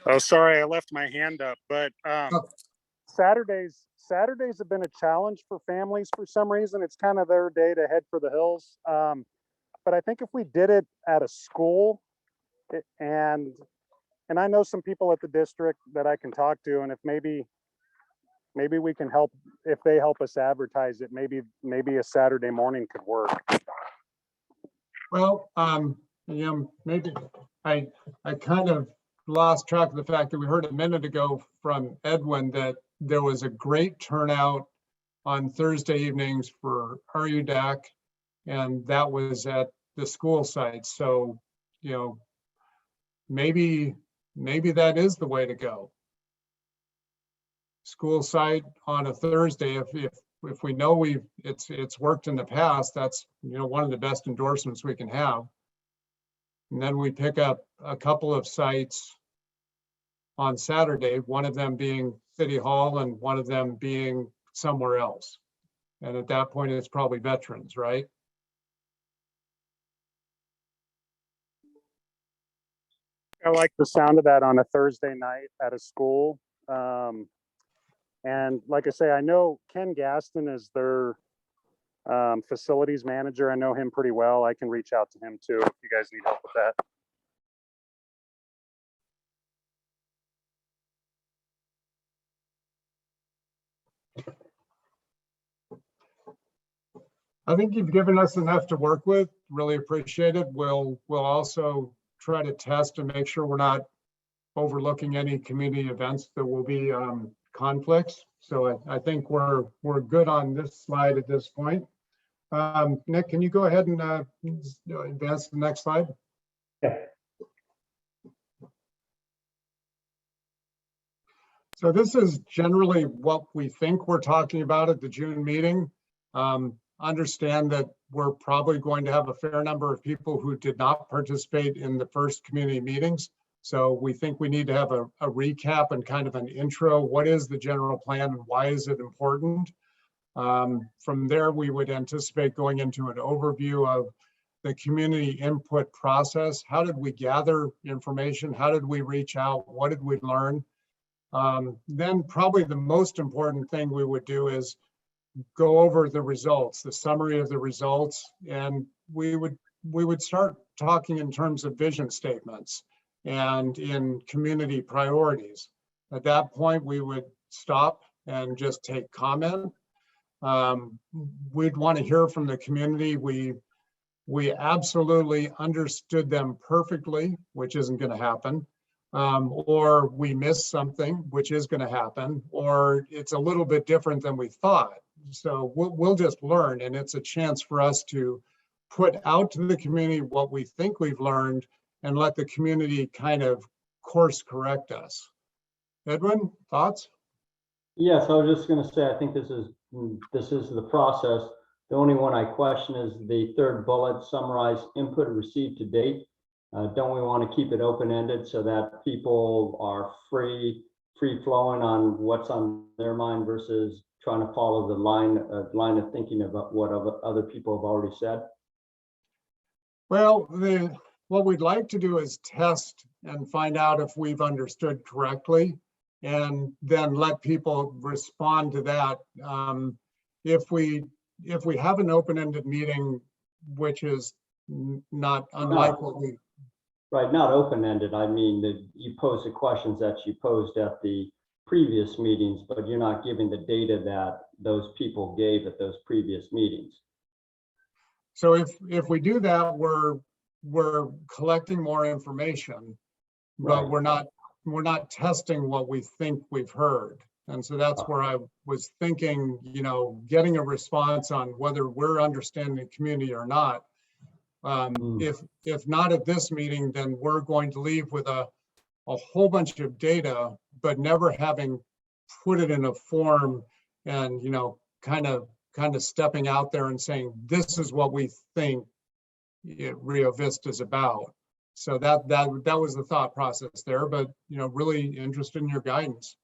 Oh, sorry, I left my hand up. But Saturdays have been a challenge for families for some reason. It's kind of their day to head for the hills. But I think if we did it at a school, and I know some people at the district that I can talk to, and if maybe we can help, if they help us advertise it, maybe a Saturday morning could work. Well, maybe I kind of lost track of the fact that we heard a minute ago from Edwin that there was a great turnout on Thursday evenings for RUDAC, and that was at the school site. So, maybe that is the way to go. School site on a Thursday, if we know it's worked in the past, that's one of the best endorsements we can have. And then we pick up a couple of sites on Saturday, one of them being City Hall and one of them being somewhere else. And at that point, it's probably veterans, right? I like the sound of that on a Thursday night at a school. And like I say, I know Ken Gaston is their facilities manager. I know him pretty well. I can reach out to him too if you guys need help with that. I think you've given us enough to work with. Really appreciate it. We'll also try to test and make sure we're not overlooking any community events that will be conflicts. So I think we're good on this slide at this point. Nick, can you go ahead and advance to the next slide? Yeah. So this is generally what we think we're talking about at the June meeting. Understand that we're probably going to have a fair number of people who did not participate in the first community meetings. So we think we need to have a recap and kind of an intro. What is the general plan and why is it important? From there, we would anticipate going into an overview of the community input process. How did we gather information? How did we reach out? What did we learn? Then probably the most important thing we would do is go over the results, the summary of the results, and we would start talking in terms of vision statements and in community priorities. At that point, we would stop and just take comment. We'd want to hear from the community. We absolutely understood them perfectly, which isn't going to happen. Or we missed something, which is going to happen, or it's a little bit different than we thought. So we'll just learn, and it's a chance for us to put out to the community what we think we've learned and let the community kind of course correct us. Edwin, thoughts? Yes, I was just going to say, I think this is the process. The only one I question is the third bullet, summarize input received to date. Don't we want to keep it open-ended so that people are free flowing on what's on their mind versus trying to follow the line of thinking about what other people have already said? Well, what we'd like to do is test and find out if we've understood correctly, and then let people respond to that. If we have an open-ended meeting, which is not unlike what we. Right, not open-ended. I mean, that you pose the questions that you posed at the previous meetings, but you're not giving the data that those people gave at those previous meetings. So if we do that, we're collecting more information, but Right. we're not testing what we think we've heard. And so that's where I was thinking, getting a response on whether we're understanding the community or not. If not at this meeting, then we're going to leave with a whole bunch of data, but never having put it in a form and, kind of stepping out there and saying, this is what we think Rio Vista is about. So that was the thought process there, but, really interested in your guidance.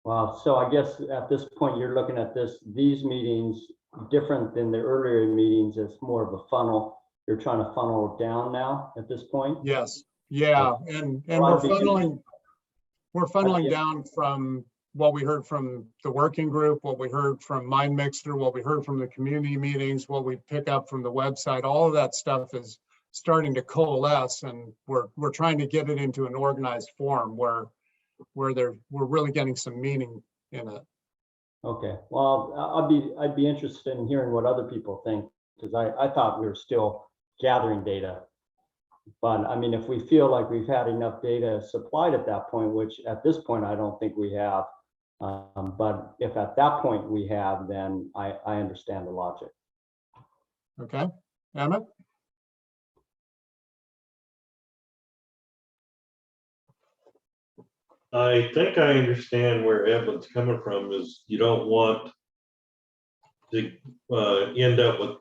Wow. So I guess at this point, you're looking at these meetings different than the earlier meetings. It's more of a funnel. You're trying to funnel down now at this point? Yes. Yeah. And we're funneling down from what we heard from the working group, what we heard from Mind Mixer, what we heard from the community meetings, what we pick up from the website. All of that stuff is starting to coalesce, and we're trying to get it into an organized form where we're really getting some meaning in it. Okay. Well, I'd be interested in hearing what other people think, because I thought we were still gathering data. But I mean, if we feel like we've had enough data supplied at that point, which at this point, I don't think we have. But if at that point we have, then I understand the logic. Okay. Emmett? I think I understand where Evan's coming from, is you don't want to end up with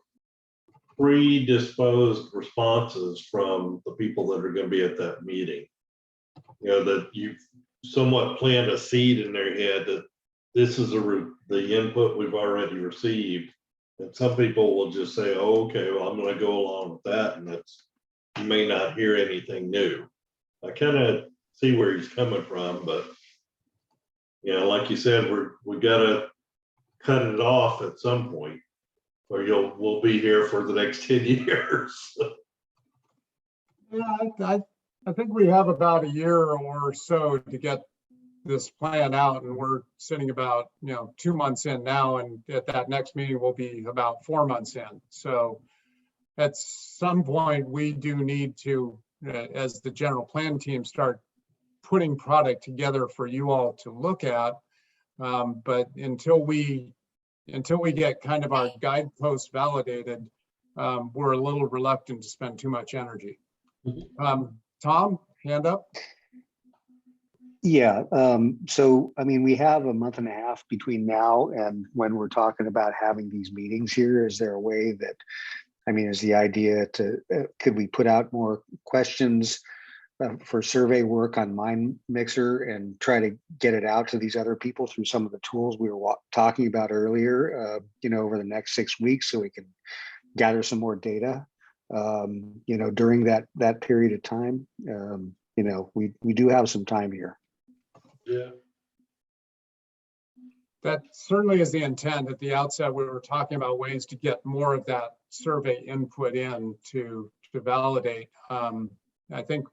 predisposed responses from the people that are going to be at that meeting. That you've somewhat planted a seed in their head that this is the input we've already received. And some people will just say, oh, okay, well, I'm going to go along with that. And you may not hear anything new. I kind of see where he's coming from, but like you said, we got to cut it off at some point, or we'll be here for the next 10 years. Yeah, I think we have about a year or so to get this plan out, and we're sitting about 2 months in now, and at that next meeting we'll be about 4 months in. So at some point we do need to, as the general plan team, start putting product together for you all to look at. But until we get kind of our guideposts validated, we're a little reluctant to spend too much energy. Tom, hand up. Yeah. So, I mean, we have a month and a half between now and when we're talking about having these meetings here. Is there a way that, is the idea could we put out more questions for survey work on Mind Mixer and try to get it out to these other people through some of the tools we were talking about earlier, over the next 6 weeks, so we can gather some more data? during that period of time. We do have some time here. Yeah. That certainly is the intent. At the outset, we were talking about ways to get more of that survey input in to validate. I think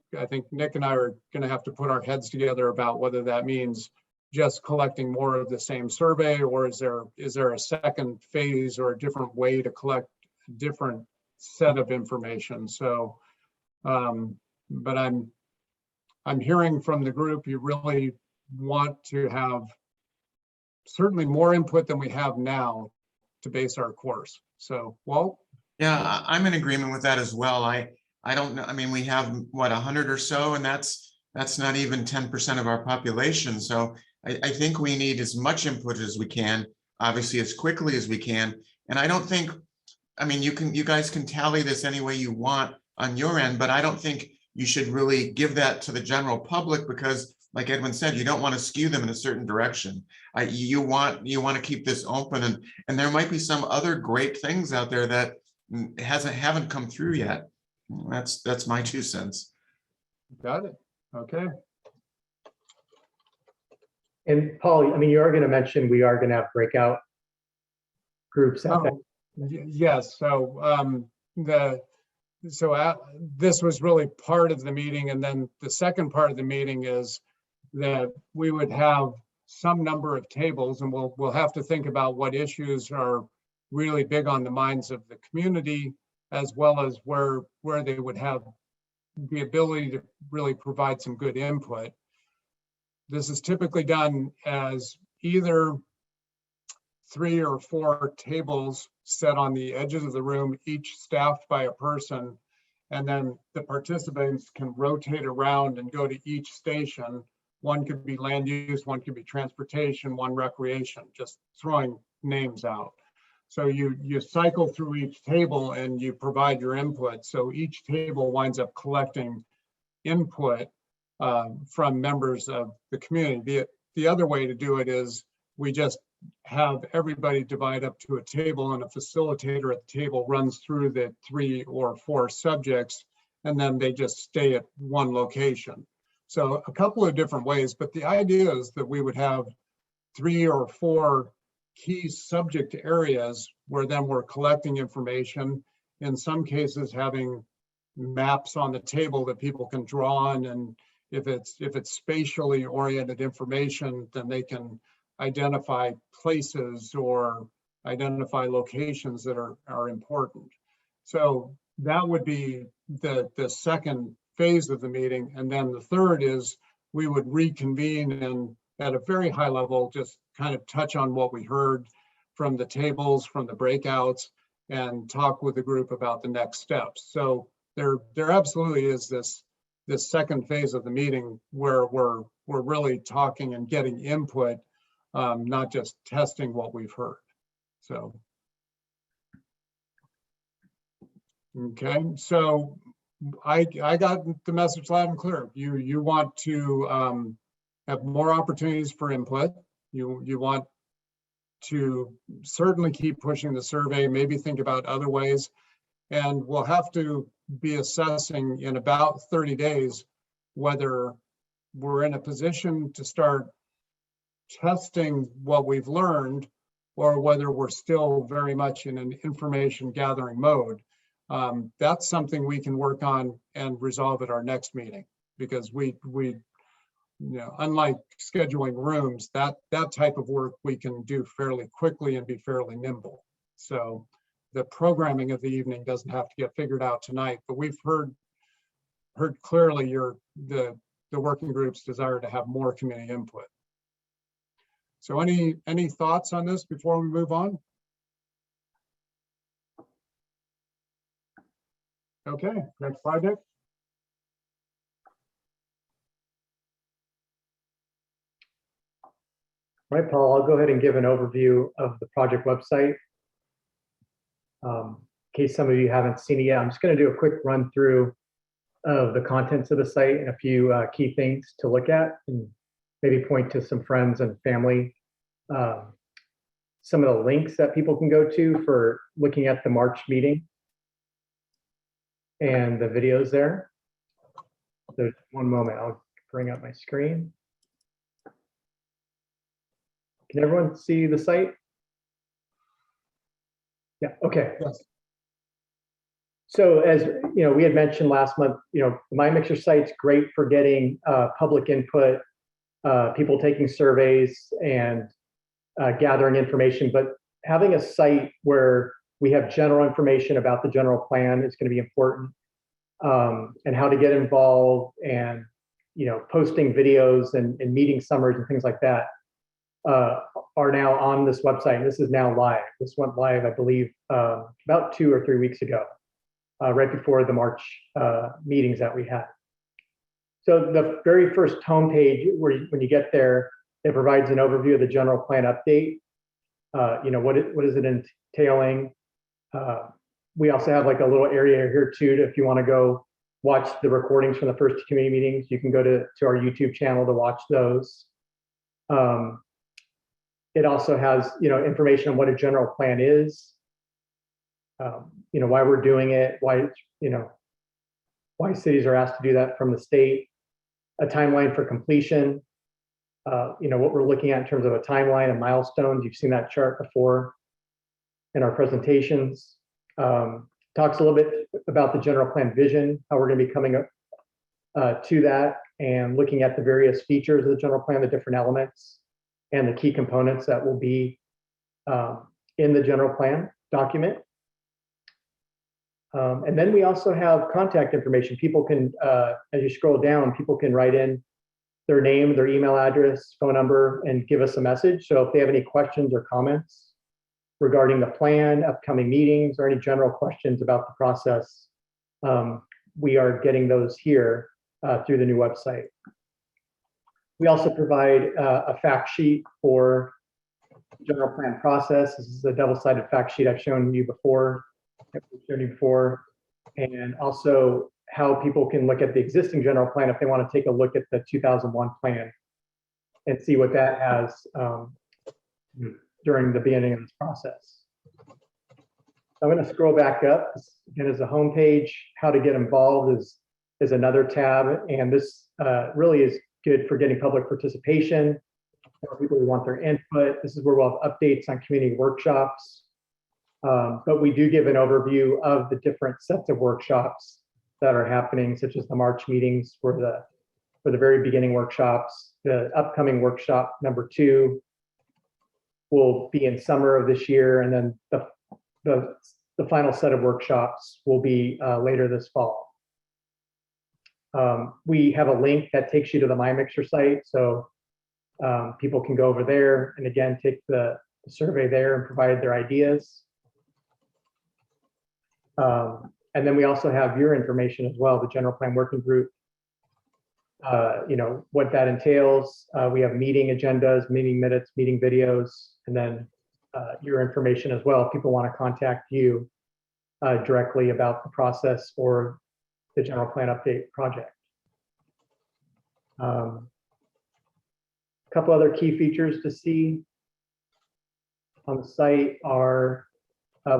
Nick and I are going to have to put our heads together about whether that means just collecting more of the same survey, or is there a second phase or a different way to collect a different set of information. So, but I'm hearing from the group, you really want to have certainly more input than we have now to base our course. So, Walt? Yeah, I'm in agreement with that as well. I don't know. I mean, we have what, 100 or so, and that's not even 10% of our population. So I think we need as much input as we can, obviously as quickly as we can. And I don't think, I mean, you guys can tally this any way you want on your end, but I don't think you should really give that to the general public, because like Edwin said, you don't want to skew them in a certain direction. You want to keep this open, and there might be some other great things out there that haven't come through yet. That's my 2 cents. Got it. Okay. And Paul, I mean, you are going to mention we are going to have breakout groups. Yes. So this was really part of the meeting, and then the second part of the meeting is that we would have some number of tables, and we'll have to think about what issues are really big on the minds of the community, as well as where they would have the ability to really provide some good input. This is typically done as either 3 or 4 tables set on the edges of the room, each staffed by a person, and then the participants can rotate around and go to each station. One could be land use, one could be transportation, one recreation, just throwing names out. So you cycle through each table and you provide your input. So each table winds up collecting input from members of the community. The other way to do it is we just have everybody divide up to a table, and a facilitator at the table runs through the 3 or 4 subjects, and then they just stay at one location. So a couple of different ways, but the idea is that we would have 3 or 4 key subject areas where then we're collecting information, in some cases having maps on the table that people can draw on, and if it's spatially oriented information, then they can identify places or identify locations that are important. So that would be the second phase of the meeting. And then the third is we would reconvene and at a very high level, just kind of touch on what we heard from the tables, from the breakouts, and talk with the group about the next steps. So there absolutely is this second phase of the meeting where we're really talking and getting input, not just testing what we've heard. So, okay, so I got the message loud and clear. You want to have more opportunities for input. You want to certainly keep pushing the survey, maybe think about other ways, and we'll have to be assessing in about 30 days whether we're in a position to start testing what we've learned, or whether we're still very much in an information gathering mode. That's something we can work on and resolve at our next meeting, because we unlike scheduling rooms, that type of work we can do fairly quickly and be fairly nimble. So the programming of the evening doesn't have to get figured out tonight, but we've heard clearly the working group's desire to have more community input. So any thoughts on this before we move on? Okay, next slide, Nick. All right, Paul, I'll go ahead and give an overview of the project website. In case some of you haven't seen it yet, I'm just going to do a quick run through of the contents of the site and a few key things to look at, and maybe point to some friends and family. Some of the links that people can go to for looking at the March meeting. and the videos there. So one moment, I'll bring up my screen. Can everyone see the site? Yeah, okay. Yes. So as you know, we had mentioned last month, the MyMixer site's great for getting public input, people taking surveys and gathering information, but having a site where we have general information about the general plan is going to be important, and how to get involved, and posting videos and meeting summaries and things like that are now on this website. And this is now live. This went live, I believe, about 2 or 3 weeks ago, right before the March meetings that we had. So the very first homepage, when you get there, it provides an overview of the general plan update. What is it entailing? We also have like a little area here too, if you want to go watch the recordings from the first community meetings. You can go to our YouTube channel to watch those. It also has information on what a general plan is, why we're doing it, why cities are asked to do that from the state, a timeline for completion, what we're looking at in terms of a timeline and milestones. You've seen that chart before in our presentations. Talks a little bit about the general plan vision, how we're going to be coming up to that, and looking at the various features of the general plan, the different elements, and the key components that will be in the general plan document. And then we also have contact information. People can, as you scroll down, people can write in their name, their email address, phone number, and give us a message. So if they have any questions or comments regarding the plan, upcoming meetings, or any general questions about the process, we are getting those here through the new website. We also provide a fact sheet for general plan process. This is a double-sided fact sheet I've shown you before, and also how people can look at the existing general plan if they want to take a look at the 2001 plan and see what that has during the beginning of this process. I'm going to scroll back up. Again, as a home page, how to get involved is another tab, and this really is good for getting public participation, for people who want their input. This is where we'll have updates on community workshops. But we do give an overview of the different sets of workshops that are happening, such as the March meetings for the very beginning workshops. The upcoming workshop number 2 will be in summer of this year, and then the final set of workshops will be later this fall. We have a link that takes you to the MyMixer site, so people can go over there and again take the survey there and provide their ideas. And then we also have your information as well, the general plan working group, what that entails. We have meeting agendas, meeting minutes, meeting videos, and then your information as well if people want to contact you directly about the process or the general plan update project. A couple other key features to see on the site are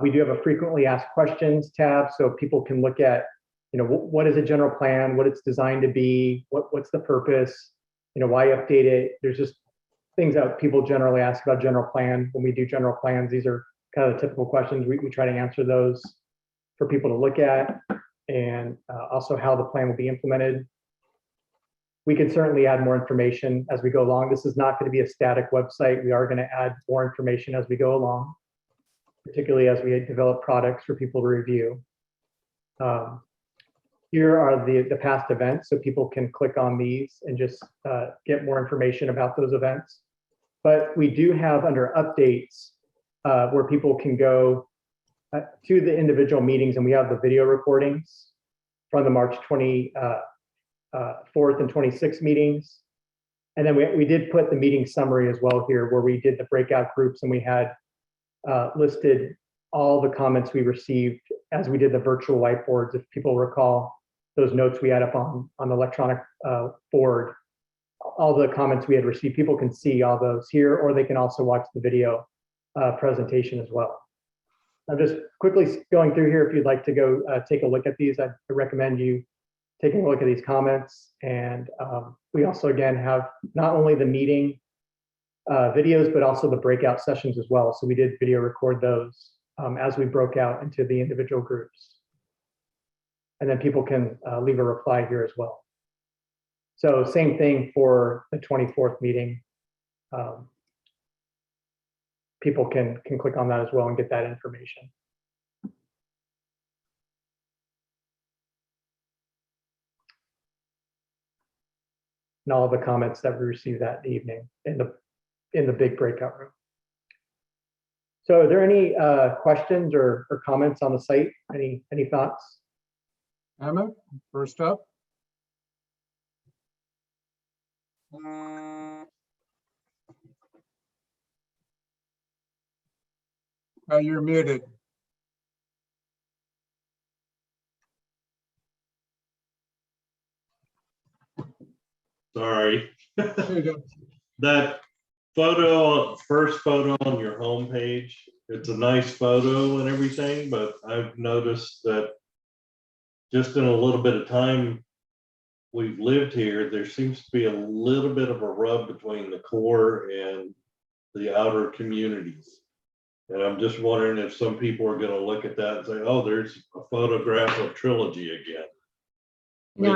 we do have a frequently asked questions tab, so people can look at what is a general plan, what it's designed to be, what's the purpose, why update it. There's just things that people generally ask about general plan when we do general plans. These are kind of the typical questions. We try to answer those for people to look at, and also how the plan will be implemented. We can certainly add more information as we go along. This is not going to be a static website. We are going to add more information as we go along, particularly as we develop products for people to review. Here are the past events, so people can click on these and just get more information about those events. But we do have under updates where people can go to the individual meetings, and we have the video recordings from the March 24th and 26th meetings. And then we did put the meeting summary as well here, where we did the breakout groups, and we had listed all the comments we received as we did the virtual whiteboards. If people recall those notes we had up on the electronic board, all the comments we had received, people can see all those here, or they can also watch the video presentation as well. I'm just quickly going through here. If you'd like to go take a look at these, I recommend you taking a look at these comments. And we also, again, have not only the meeting videos, but also the breakout sessions as well. So we did video record those as we broke out into the individual groups. And then people can leave a reply here as well. So same thing for the 24th meeting. People can click on that as well and get that information. And all of the comments that we received that evening in the big breakout room. So are there any questions or comments on the site? Any thoughts? Emma, first up. You're muted. Sorry. There you go. That photo, first photo on your homepage, it's a nice photo and everything, but I've noticed that just in a little bit of time we've lived here, there seems to be a little bit of a rub between the core and the outer communities. And I'm just wondering if some people are gonna look at that and say, oh, there's a photograph of Trilogy again. No,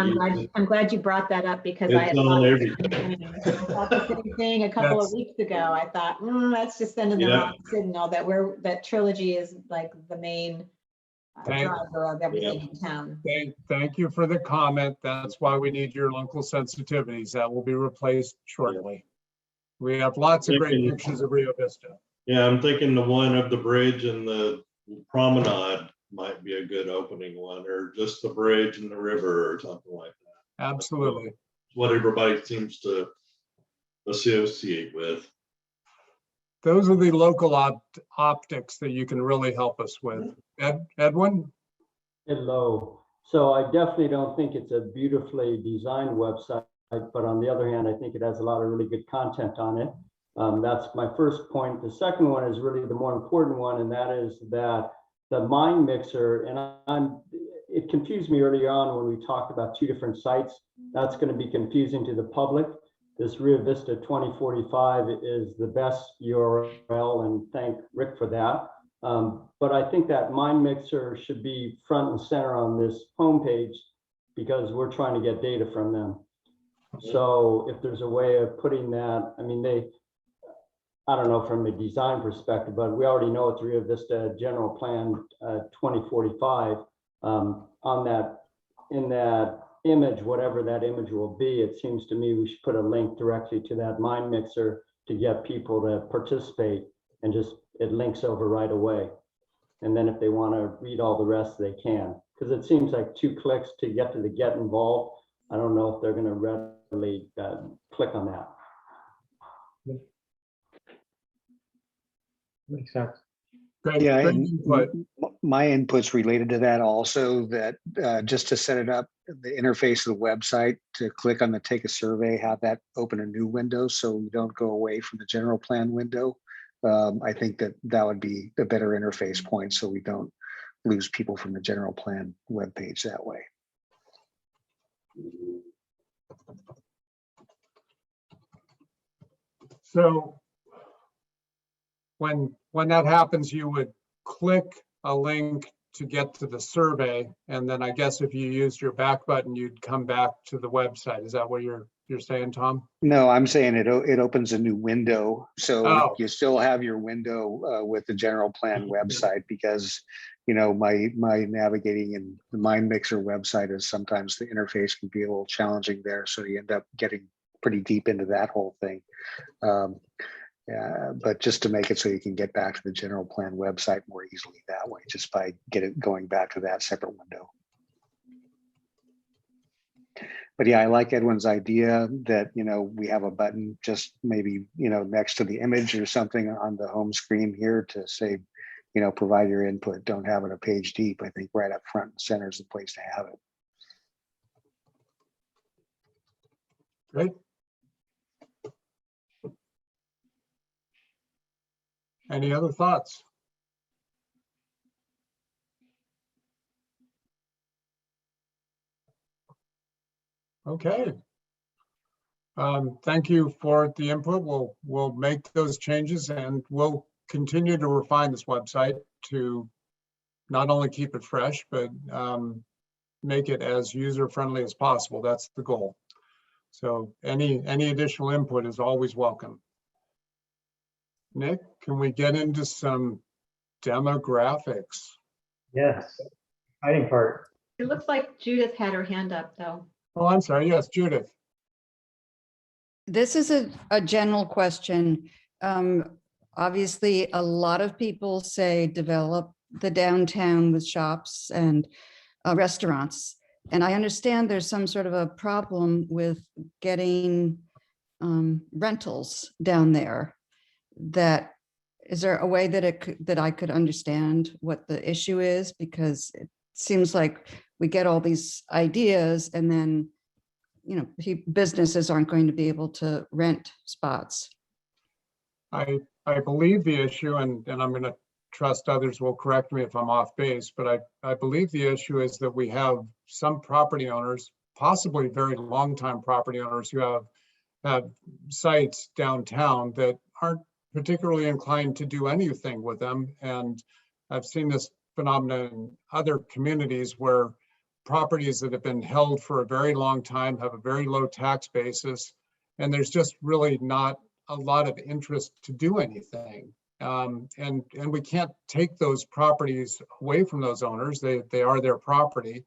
I'm glad you brought that up because I It's had on thought everything. thought the same thing a couple of weeks ago. I thought, that's just sending the Yeah. wrong signal that Trilogy is like the main driver of everything in town. Thank you for the comment. That's why we need your local sensitivities. That will be replaced shortly. We have lots of great pictures of Rio Vista. Yeah, I'm thinking the one of the bridge and the promenade might be a good opening one, or just the bridge and the river or something like that. Absolutely. What everybody seems to associate with. Those are the local optics that you can really help us with. Edwin? Hello. So I definitely don't think it's a beautifully designed website, but on the other hand, I think it has a lot of really good content on it. That's my first point. The second one is really the more important one, and that is that the mind mixer, and it confused me earlier on when we talked about two different sites. That's going to be confusing to the public. This Rio Vista 2045 is the best URL, and thank Rick for that. But I think that mind mixer should be front and center on this homepage because we're trying to get data from them. So if there's a way of putting that, I mean, I don't know from a design perspective, but we already know it's Rio Vista General Plan 2045. On that, in that image, whatever that image will be, it seems to me we should put a link directly to that mind mixer to get people to participate, and just it links over right away. And then if they want to read all the rest, they can, because it seems like 2 clicks to get to the get involved. I don't know if they're going to readily click on that. Makes sense. Great, Yeah, great and input. my input's related to that also, that just to set it up, the interface of the website, to click on the take a survey, have that open a new window so we don't go away from the general plan window. I think that would be a better interface point so we don't lose people from the general plan webpage that way. So when that happens, you would click a link to get to the survey, and then I guess if you used your back button, you'd come back to the website. Is that what you're saying, Tom? No, I'm saying it opens a new window. So Oh. you still have your window with the general plan website, because, you know, my navigating and the Mind Mixer website is sometimes the interface can be a little challenging there. So you end up getting pretty deep into that whole thing. Yeah, but just to make it so you can get back to the general plan website more easily that way, just by going back to that separate window. But yeah, I like Edwin's idea that, you know, we have a button just maybe, you know, next to the image or something on the home screen here to say, you know, provide your input, don't have it a page deep. I think right up front and center is the place to have it. Great. Any other thoughts? Okay. Thank you for the input. We'll make those changes and we'll continue to refine this website to not only keep it fresh, but make it as user-friendly as possible. That's the goal. So any additional input is always welcome. Nick, can we get into some demographics? Yes, exciting part. It looks like Judith had her hand up, though. Oh, I'm sorry. Yes, Judith. This is a general question. Obviously, a lot of people say develop the downtown with shops and restaurants. And I understand there's some sort of a problem with getting rentals down there. That is there a way that that I could understand what the issue is? Because it seems like we get all these ideas and then, you know, businesses aren't going to be able to rent spots. I believe the issue, and I'm going to trust others will correct me if I'm off base, but I believe the issue is that we have some property owners, possibly very long-time property owners, who have sites downtown that aren't particularly inclined to do anything with them. And I've seen this phenomenon in other communities where properties that have been held for a very long time have a very low tax basis, and there's just really not a lot of interest to do anything. And we can't take those properties away from those owners. They are their property.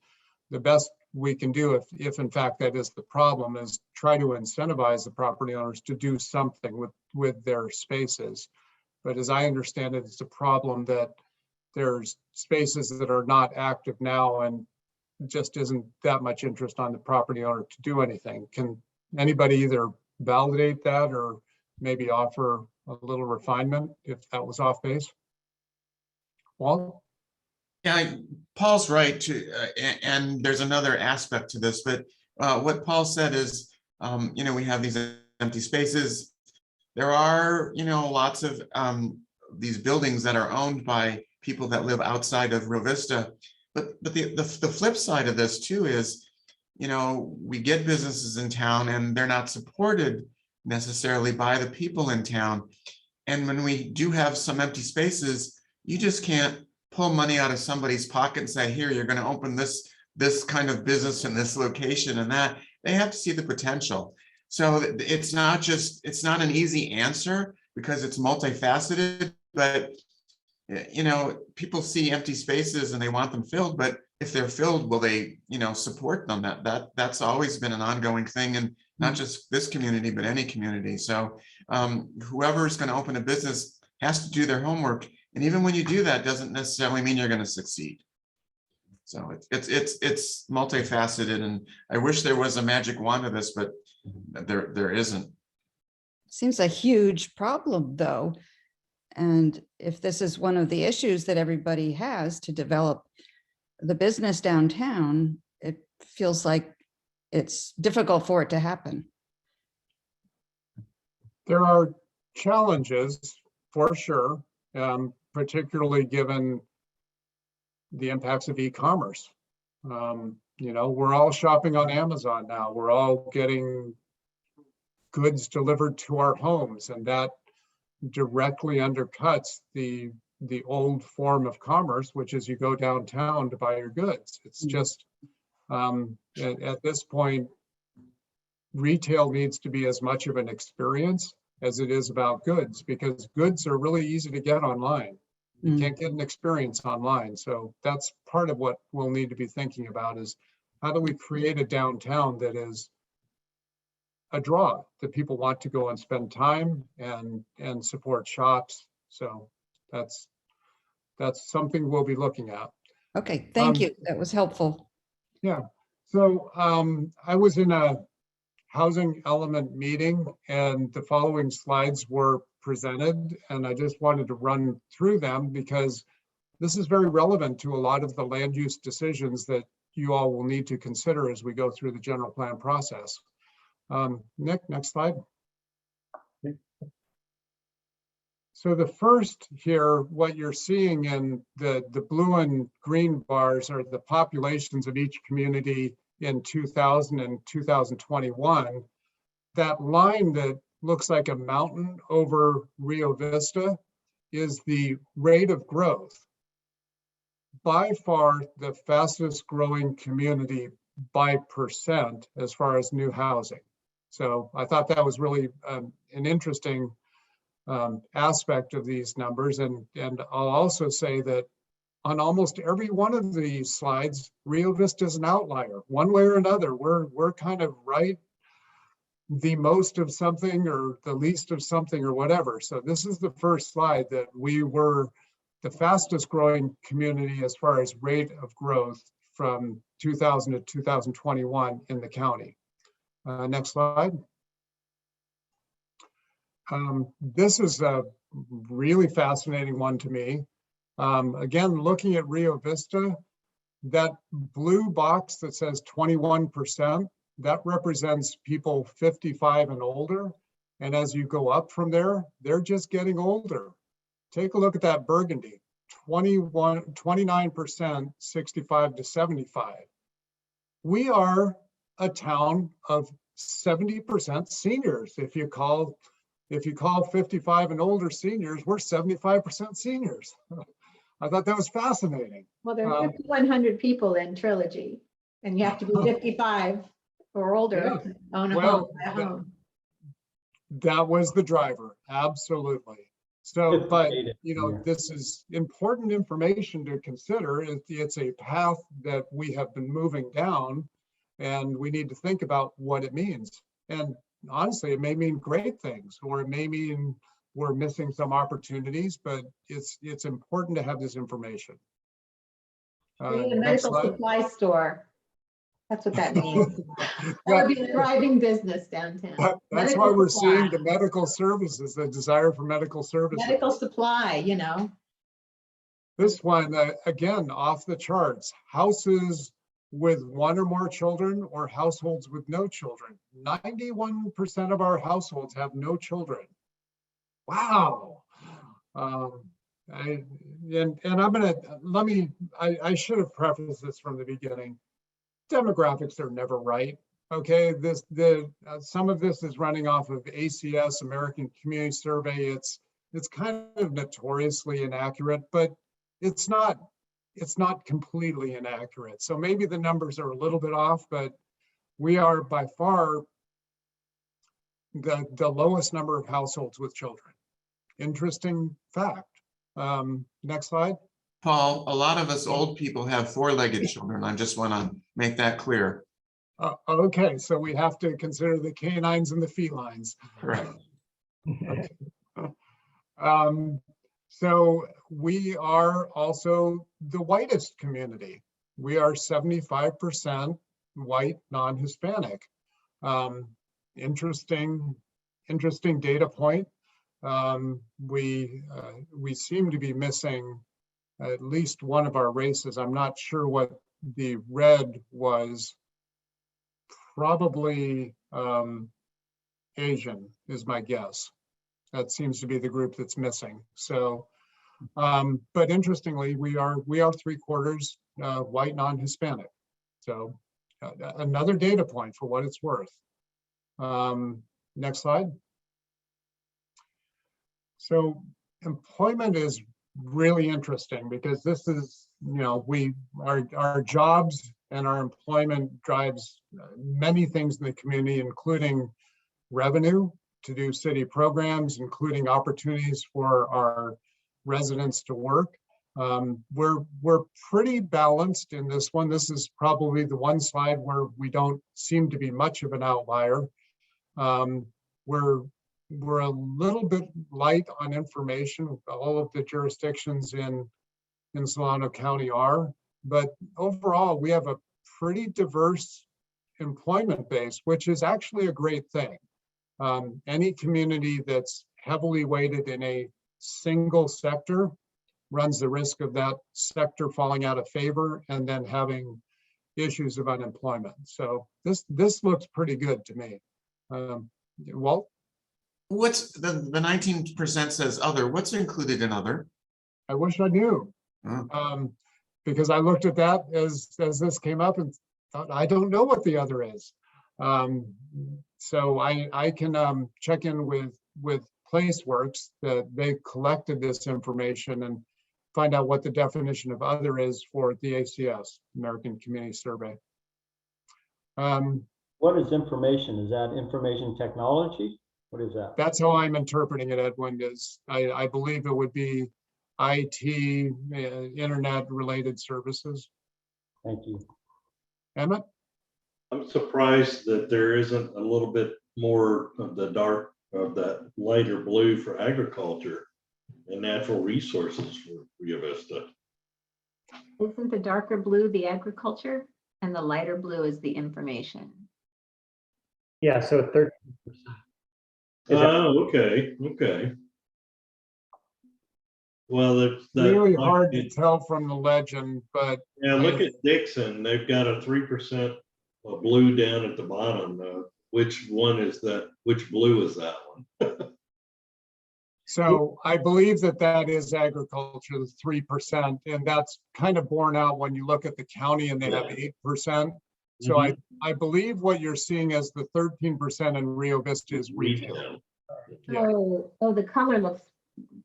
The best we can do, if in fact that is the problem, is try to incentivize the property owners to do something with their spaces. But as I understand it, it's a problem that there's spaces that are not active now and just isn't that much interest on the property owner to do anything. Can anybody either validate that or maybe offer a little refinement if that was off base? Walt? Yeah, Paul's right too, and there's another aspect to this, but what Paul said is, you know, we have these empty spaces. There are, you know, lots of these buildings that are owned by people that live outside of Rio Vista. But the flip side of this too is, you know, we get businesses in town and they're not supported necessarily by the people in town. And when we do have some empty spaces, you just can't pull money out of somebody's pocket and say, here, you're going to open this kind of business in this location and that. They have to see the potential. So it's not an easy answer because it's multifaceted, but you know, people see empty spaces and they want them filled, but if they're filled, will they, you know, support them? That's always been an ongoing thing, and not just this community, but any community. So whoever's going to open a business has to do their homework. And even when you do that, doesn't necessarily mean you're going to succeed. So it's multifaceted, and I wish there was a magic wand to this, but there isn't. Seems a huge problem, though. And if this is one of the issues that everybody has to develop the business downtown, it feels like it's difficult for it to happen. There are challenges for sure, particularly given the impacts of e-commerce. You know, we're all shopping on Amazon now. We're all getting goods delivered to our homes, and that directly undercuts the old form of commerce, which is you go downtown to buy your goods. It's just at this point, retail needs to be as much of an experience as it is about goods, because goods are really easy to get online. You can't get an experience online. So that's part of what we'll need to be thinking about is how do we create a downtown that is a draw that people want to go and spend time and support shops. So that's something we'll be looking at. Okay, thank you. That was helpful. Yeah. So I was in a housing element meeting and the following slides were presented, and I just wanted to run through them because this is very relevant to a lot of the land use decisions that you all will need to consider as we go through the general plan process. Nick, next slide. So the first here, what you're seeing in the blue and green bars are the populations of each community in 2000 and 2021, that line that looks like a mountain over Rio Vista is the rate of growth. By far the fastest growing community by percent as far as new housing. So I thought that was really an interesting aspect of these numbers. And I'll also say that on almost every one of these slides, Rio Vista is an outlier. One way or another, we're kind of right the most of something or the least of something or whatever. So this is the first slide that we were the fastest growing community as far as rate of growth from 2000 to 2021 in the county. Next slide. This is a really fascinating one to me. Again, looking at Rio Vista, that blue box that says 21%, that represents people 55 and older. And as you go up from there, they're just getting older. Take a look at that burgundy, 29%, 65 to 75. We are a town of 70% seniors. If you call 55 and older seniors, we're 75% seniors. I thought that was fascinating. Well, there are 5,100 people in Trilogy, and you have to be 55 or older to own a home. That was the driver, absolutely. So, but you know, this is important information to consider. It's a path that we have been moving down, and we need to think about what it means. And honestly, it may mean great things, or it may mean we're missing some opportunities, but it's important to have this information. A medical supply store. That's what that means. That would be a thriving business downtown. That's why we're seeing the medical services, the desire for medical services. Medical supply, you know. This one, again, off the charts. Houses with one or more children or households with no children. 91% of our households have no children. Wow. I should have prefaced this from the beginning. Demographics are never right. Okay, some of this is running off of ACS, American Community Survey. It's kind of notoriously inaccurate, but it's not completely inaccurate. So maybe the numbers are a little bit off, but we are by far the lowest number of households with children. Interesting fact. Next slide. Paul, a lot of us old people have four-legged children. I just want to make that clear. Okay, so we have to consider the canines and the felines. Correct. Okay. So we are also the whitest community. We are 75% white, non-Hispanic. Interesting data point. We seem to be missing at least one of our races. I'm not sure what the red was. Probably Asian is my guess. That seems to be the group that's missing. So, but interestingly, we are 3/4 white, non-Hispanic. So another data point for what it's worth. Next slide. So employment is really interesting because this is, you know, our jobs and our employment drives many things in the community, including revenue to do city programs, including opportunities for our residents to work. We're pretty balanced in this one. This is probably the one slide where we don't seem to be much of an outlier. We're a little bit light on information. All of the jurisdictions in Solano County are, but overall we have a pretty diverse employment base, which is actually a great thing. Any community that's heavily weighted in a single sector runs the risk of that sector falling out of favor and then having issues of unemployment. So this looks pretty good to me. Walt? What's the 19% says other? What's included in other? I wish I knew. Because I looked at that as this came up and I don't know what the other is. So I can check in with Placeworks that they collected this information and find out what the definition of other is for the ACS, American Community Survey. What is information? Is that information technology? What is that? That's how I'm interpreting it, Edwin, is I believe it would be IT, internet related services. Thank you. Emmett? I'm surprised that there isn't a little bit more of that lighter blue for agriculture and natural resources for Rio Vista. Isn't the darker blue the agriculture and the lighter blue is the information? Yeah, so 13%. Oh, okay, okay. Well, that's Really hard to tell from the legend, but yeah, look at Dixon. They've got a 3% blue down at the bottom. Which one is that? Which blue is that one? so I believe that is agriculture, the 3%, and that's kind of borne out when you look at the county and they have 8%. So I believe what you're seeing as the 13% in Rio Vista is retail. Yeah. Oh, the color looks.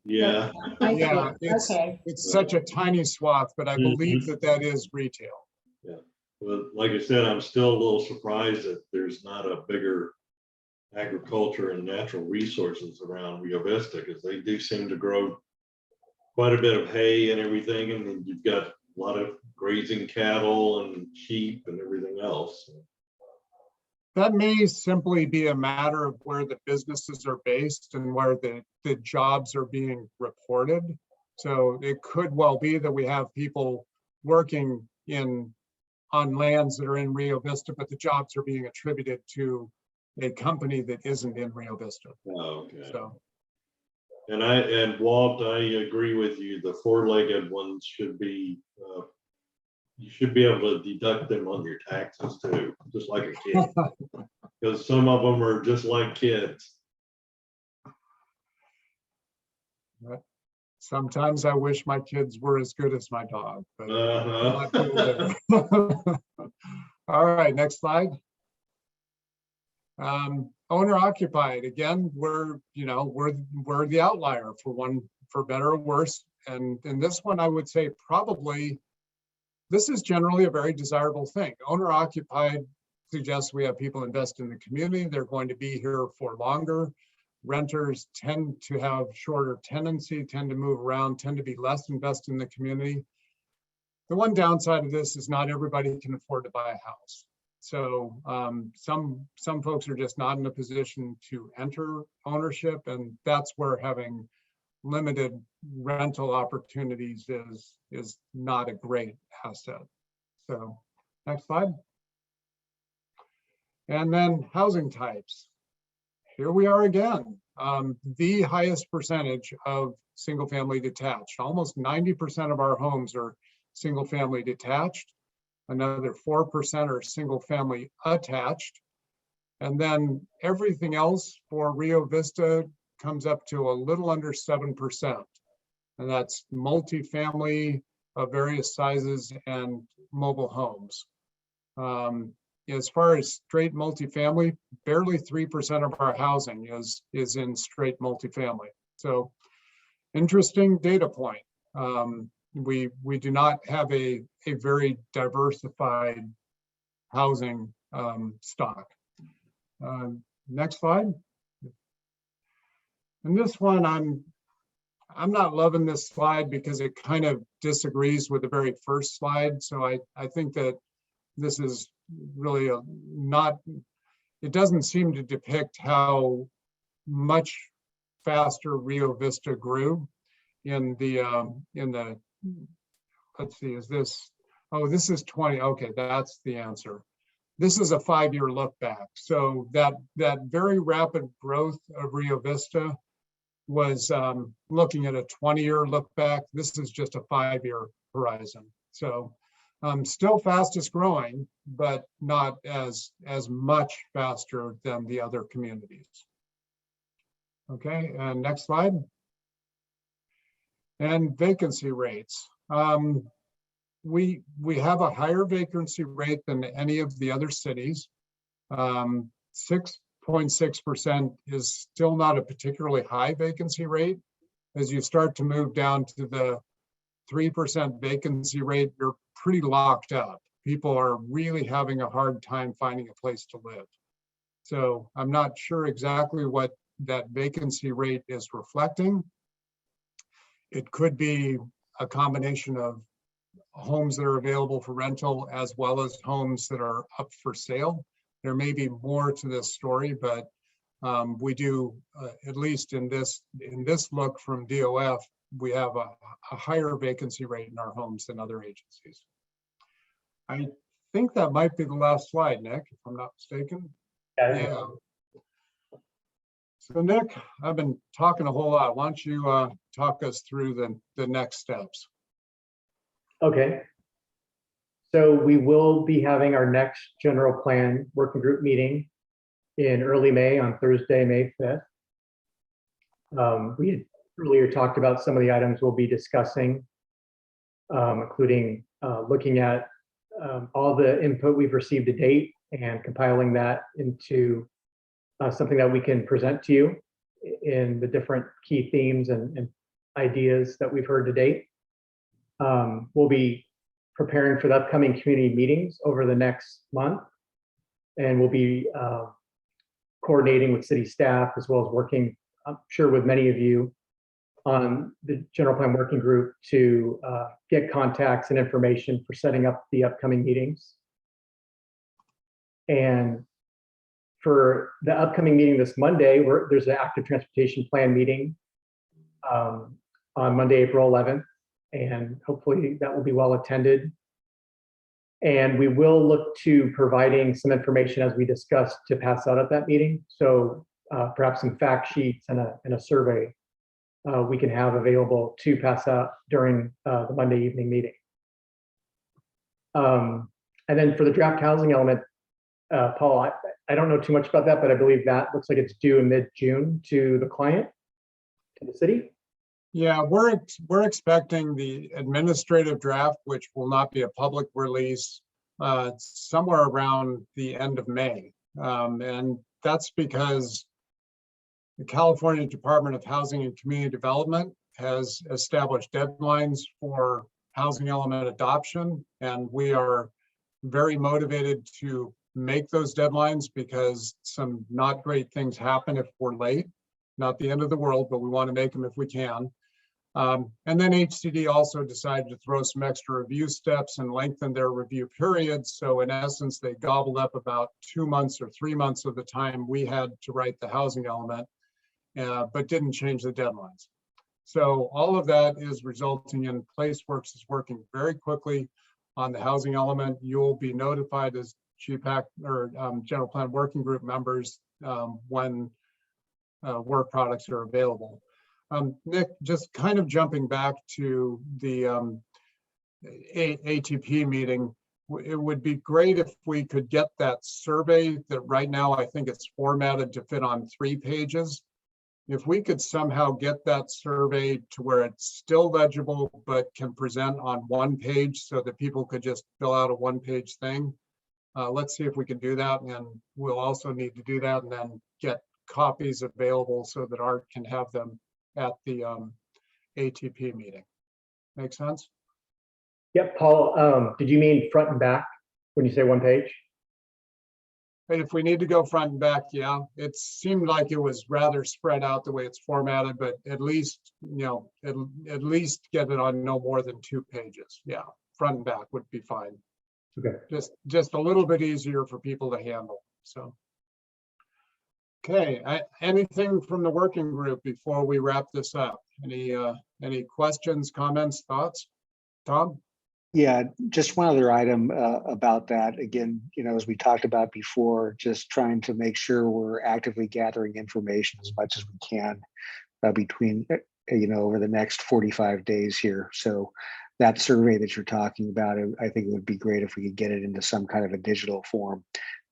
Yeah. I see. Yeah, Okay. it's such a tiny swath, but I believe that is retail. Yeah. Well, like I said, I'm still a little surprised that there's not a bigger agriculture and natural resources around Rio Vista, because they do seem to grow quite a bit of hay and everything, and then you've got a lot of grazing cattle and sheep and everything else. That may simply be a matter of where the businesses are based and where the jobs are being reported. So it could well be that we have people working on lands that are in Rio Vista, but the jobs are being attributed to a company that isn't in Rio Vista. Oh, okay. So, And Walt, I agree with you. The four-legged ones should be, you should be able to deduct them on your taxes too, just like a kid. Because some of them are just like kids. sometimes I wish my kids were as good as my dog, but not good there. All right, next slide. Owner occupied, again, we're the outlier for better or worse. And in this one, I would say probably this is generally a very desirable thing. Owner occupied suggests we have people invest in the community. They're going to be here for longer. Renters tend to have shorter tenancy, tend to move around, tend to be less invested in the community. The one downside of this is not everybody can afford to buy a house. So some folks are just not in a position to enter ownership, and that's where having limited rental opportunities is not a great asset. So next slide. And then housing types. Here we are again, the highest percentage of single family detached. Almost 90% of our homes are single family detached. Another 4% are single family attached. And then everything else for Rio Vista comes up to a little under 7%. And that's multifamily of various sizes and mobile homes. As far as straight multifamily, barely 3% of our housing is in straight multifamily. So interesting data point. We do not have a very diversified housing stock. Next slide. And this one, I'm not loving this slide because it kind of disagrees with the very first slide. So I think that this is really it doesn't seem to depict how much faster Rio Vista grew in the let's see, is this, oh, this is 20, okay, that's the answer. This is a 5-year look back. So that very rapid growth of Rio Vista was looking at a 20-year look back. This is just a 5-year horizon. So still fastest growing, but not as much faster than the other communities. Okay, and next slide. And vacancy rates. we have a higher vacancy rate than any of the other cities. 6.6% is still not a particularly high vacancy rate. As you start to move down to the 3% vacancy rate, you're pretty locked up. People are really having a hard time finding a place to live. So I'm not sure exactly what that vacancy rate is reflecting. It could be a combination of homes that are available for rental as well as homes that are up for sale. There may be more to this story, but we do, at least in this look from DOF, we have a higher vacancy rate in our homes than other agencies. I think that might be the last slide, Nick, if I'm not mistaken. Yeah. So Nick, I've been talking a whole lot. Why don't you talk us through the next steps? Okay. So we will be having our next general plan working group meeting in early May on Thursday, May 5th. We had earlier talked about some of the items we'll be discussing, including looking at all the input we've received to date and compiling that into something that we can present to you in the different key themes and ideas that we've heard to date. We'll be preparing for the upcoming community meetings over the next month, and we'll be coordinating with city staff as well as working, I'm sure, with many of you on the general plan working group to get contacts and information for setting up the upcoming meetings. And for the upcoming meeting this Monday, there's an active transportation plan meeting on Monday, April 11th, and hopefully that will be well attended. And we will look to providing some information, as we discussed, to pass out at that meeting. So perhaps some fact sheets and a survey we can have available to pass out during the Monday evening meeting. And then for the draft housing element, Paul, I don't know too much about that, but I believe that looks like it's due in mid-June to the client, to the city. Yeah, we're expecting the administrative draft, which will not be a public release, somewhere around the end of May. And that's because the California Department of Housing and Community Development has established deadlines for housing element adoption, and we are very motivated to make those deadlines because some not great things happen if we're late. Not the end of the world, but we want to make them if we can. And then HCD also decided to throw some extra review steps and lengthen their review periods. So in essence, they gobbled up about 2 months or 3 months of the time we had to write the housing element, but didn't change the deadlines. So all of that is resulting in PlaceWorks is working very quickly on the housing element. You'll be notified as GPAC or General Plan Working Group members when work products are available. Nick, just kind of jumping back to the ATP meeting, it would be great if we could get that survey that right now I think it's formatted to fit on 3 pages. If we could somehow get that survey to where it's still legible, but can present on 1 page so that people could just fill out a 1-page thing. Let's see if we can do that. And we'll also need to do that and then get copies available so that Art can have them at the ATP meeting. Make sense? Yep, Paul, did you mean front and back when you say 1 page? If we need to go front and back, yeah. It seemed like it was rather spread out the way it's formatted, but at least, you know, at least get it on no more than 2 pages. Yeah, front and back would be fine. Okay. Just a little bit easier for people to handle. So, okay. Anything from the working group before we wrap this up? Any questions, comments, thoughts? Tom? Yeah, just one other item about that. Again, you know, as we talked about before, just trying to make sure we're actively gathering information as much as we can between, you know, over the next 45 days here. So that survey that you're talking about, I think it would be great if we could get it into some kind of a digital form,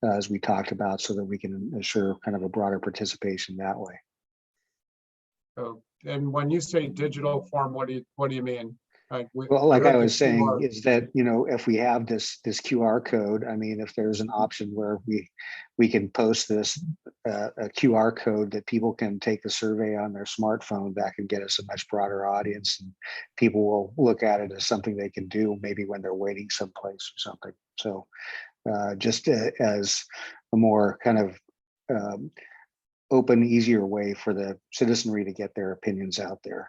as we talked about, so that we can ensure kind of a broader participation that way. Oh, and when you say digital form, what do you mean? Well, like I heard the was saying, QR. is that, if we have this QR code, I mean, if there's an option where we can post this, a QR code that people can take the survey on their smartphone, that can get us a much broader audience, and people will look at it as something they can do maybe when they're waiting someplace or something. So just as a more kind of open, easier way for the citizenry to get their opinions out there.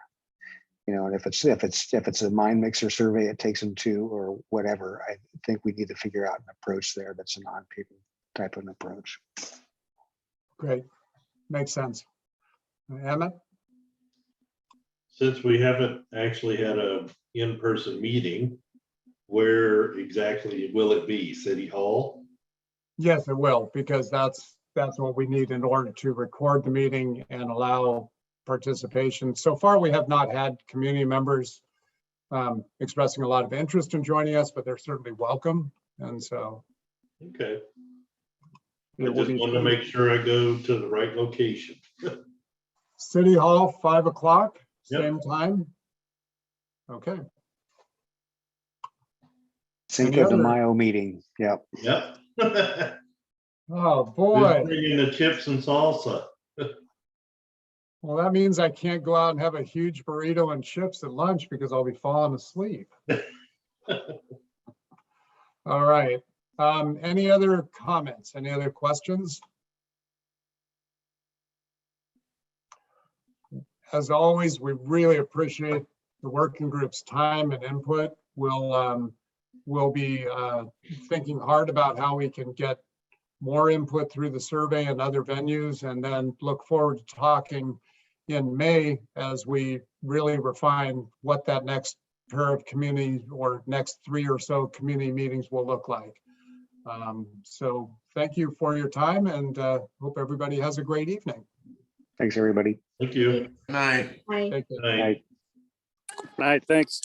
And if it's a mind mixer survey it takes them to, or whatever, I think we need to figure out an approach there that's a non-paper type of an approach. Great, makes sense. Emmett? Since we haven't actually had a in-person meeting, where exactly will it be? City Hall? Yes, it will, because that's what we need in order to record the meeting and allow participation. So far, we have not had community members expressing a lot of interest in joining us, but they're certainly welcome. And so Okay. I it will just be want to make sure I go to the right location. City Hall, 5 o'clock, Yep. same time. Okay. Cinco Any de other- Mayo meeting. Yep. Yep. Oh, Who's boy. bringing the chips and salsa? Well, that means I can't go out and have a huge burrito and chips at lunch because I'll be falling asleep. All right. Any other comments? Any other questions? As always, we really appreciate the working group's time and input. We'll be thinking hard about how we can get more input through the survey and other venues, and then look forward to talking in May as we really refine what that next pair of community or next 3 or so community meetings will look like. So thank you for your time, and hope everybody has a great evening. Thanks, everybody. Thank you. Good night. Hi. Take care. Night. Night. Night, thanks.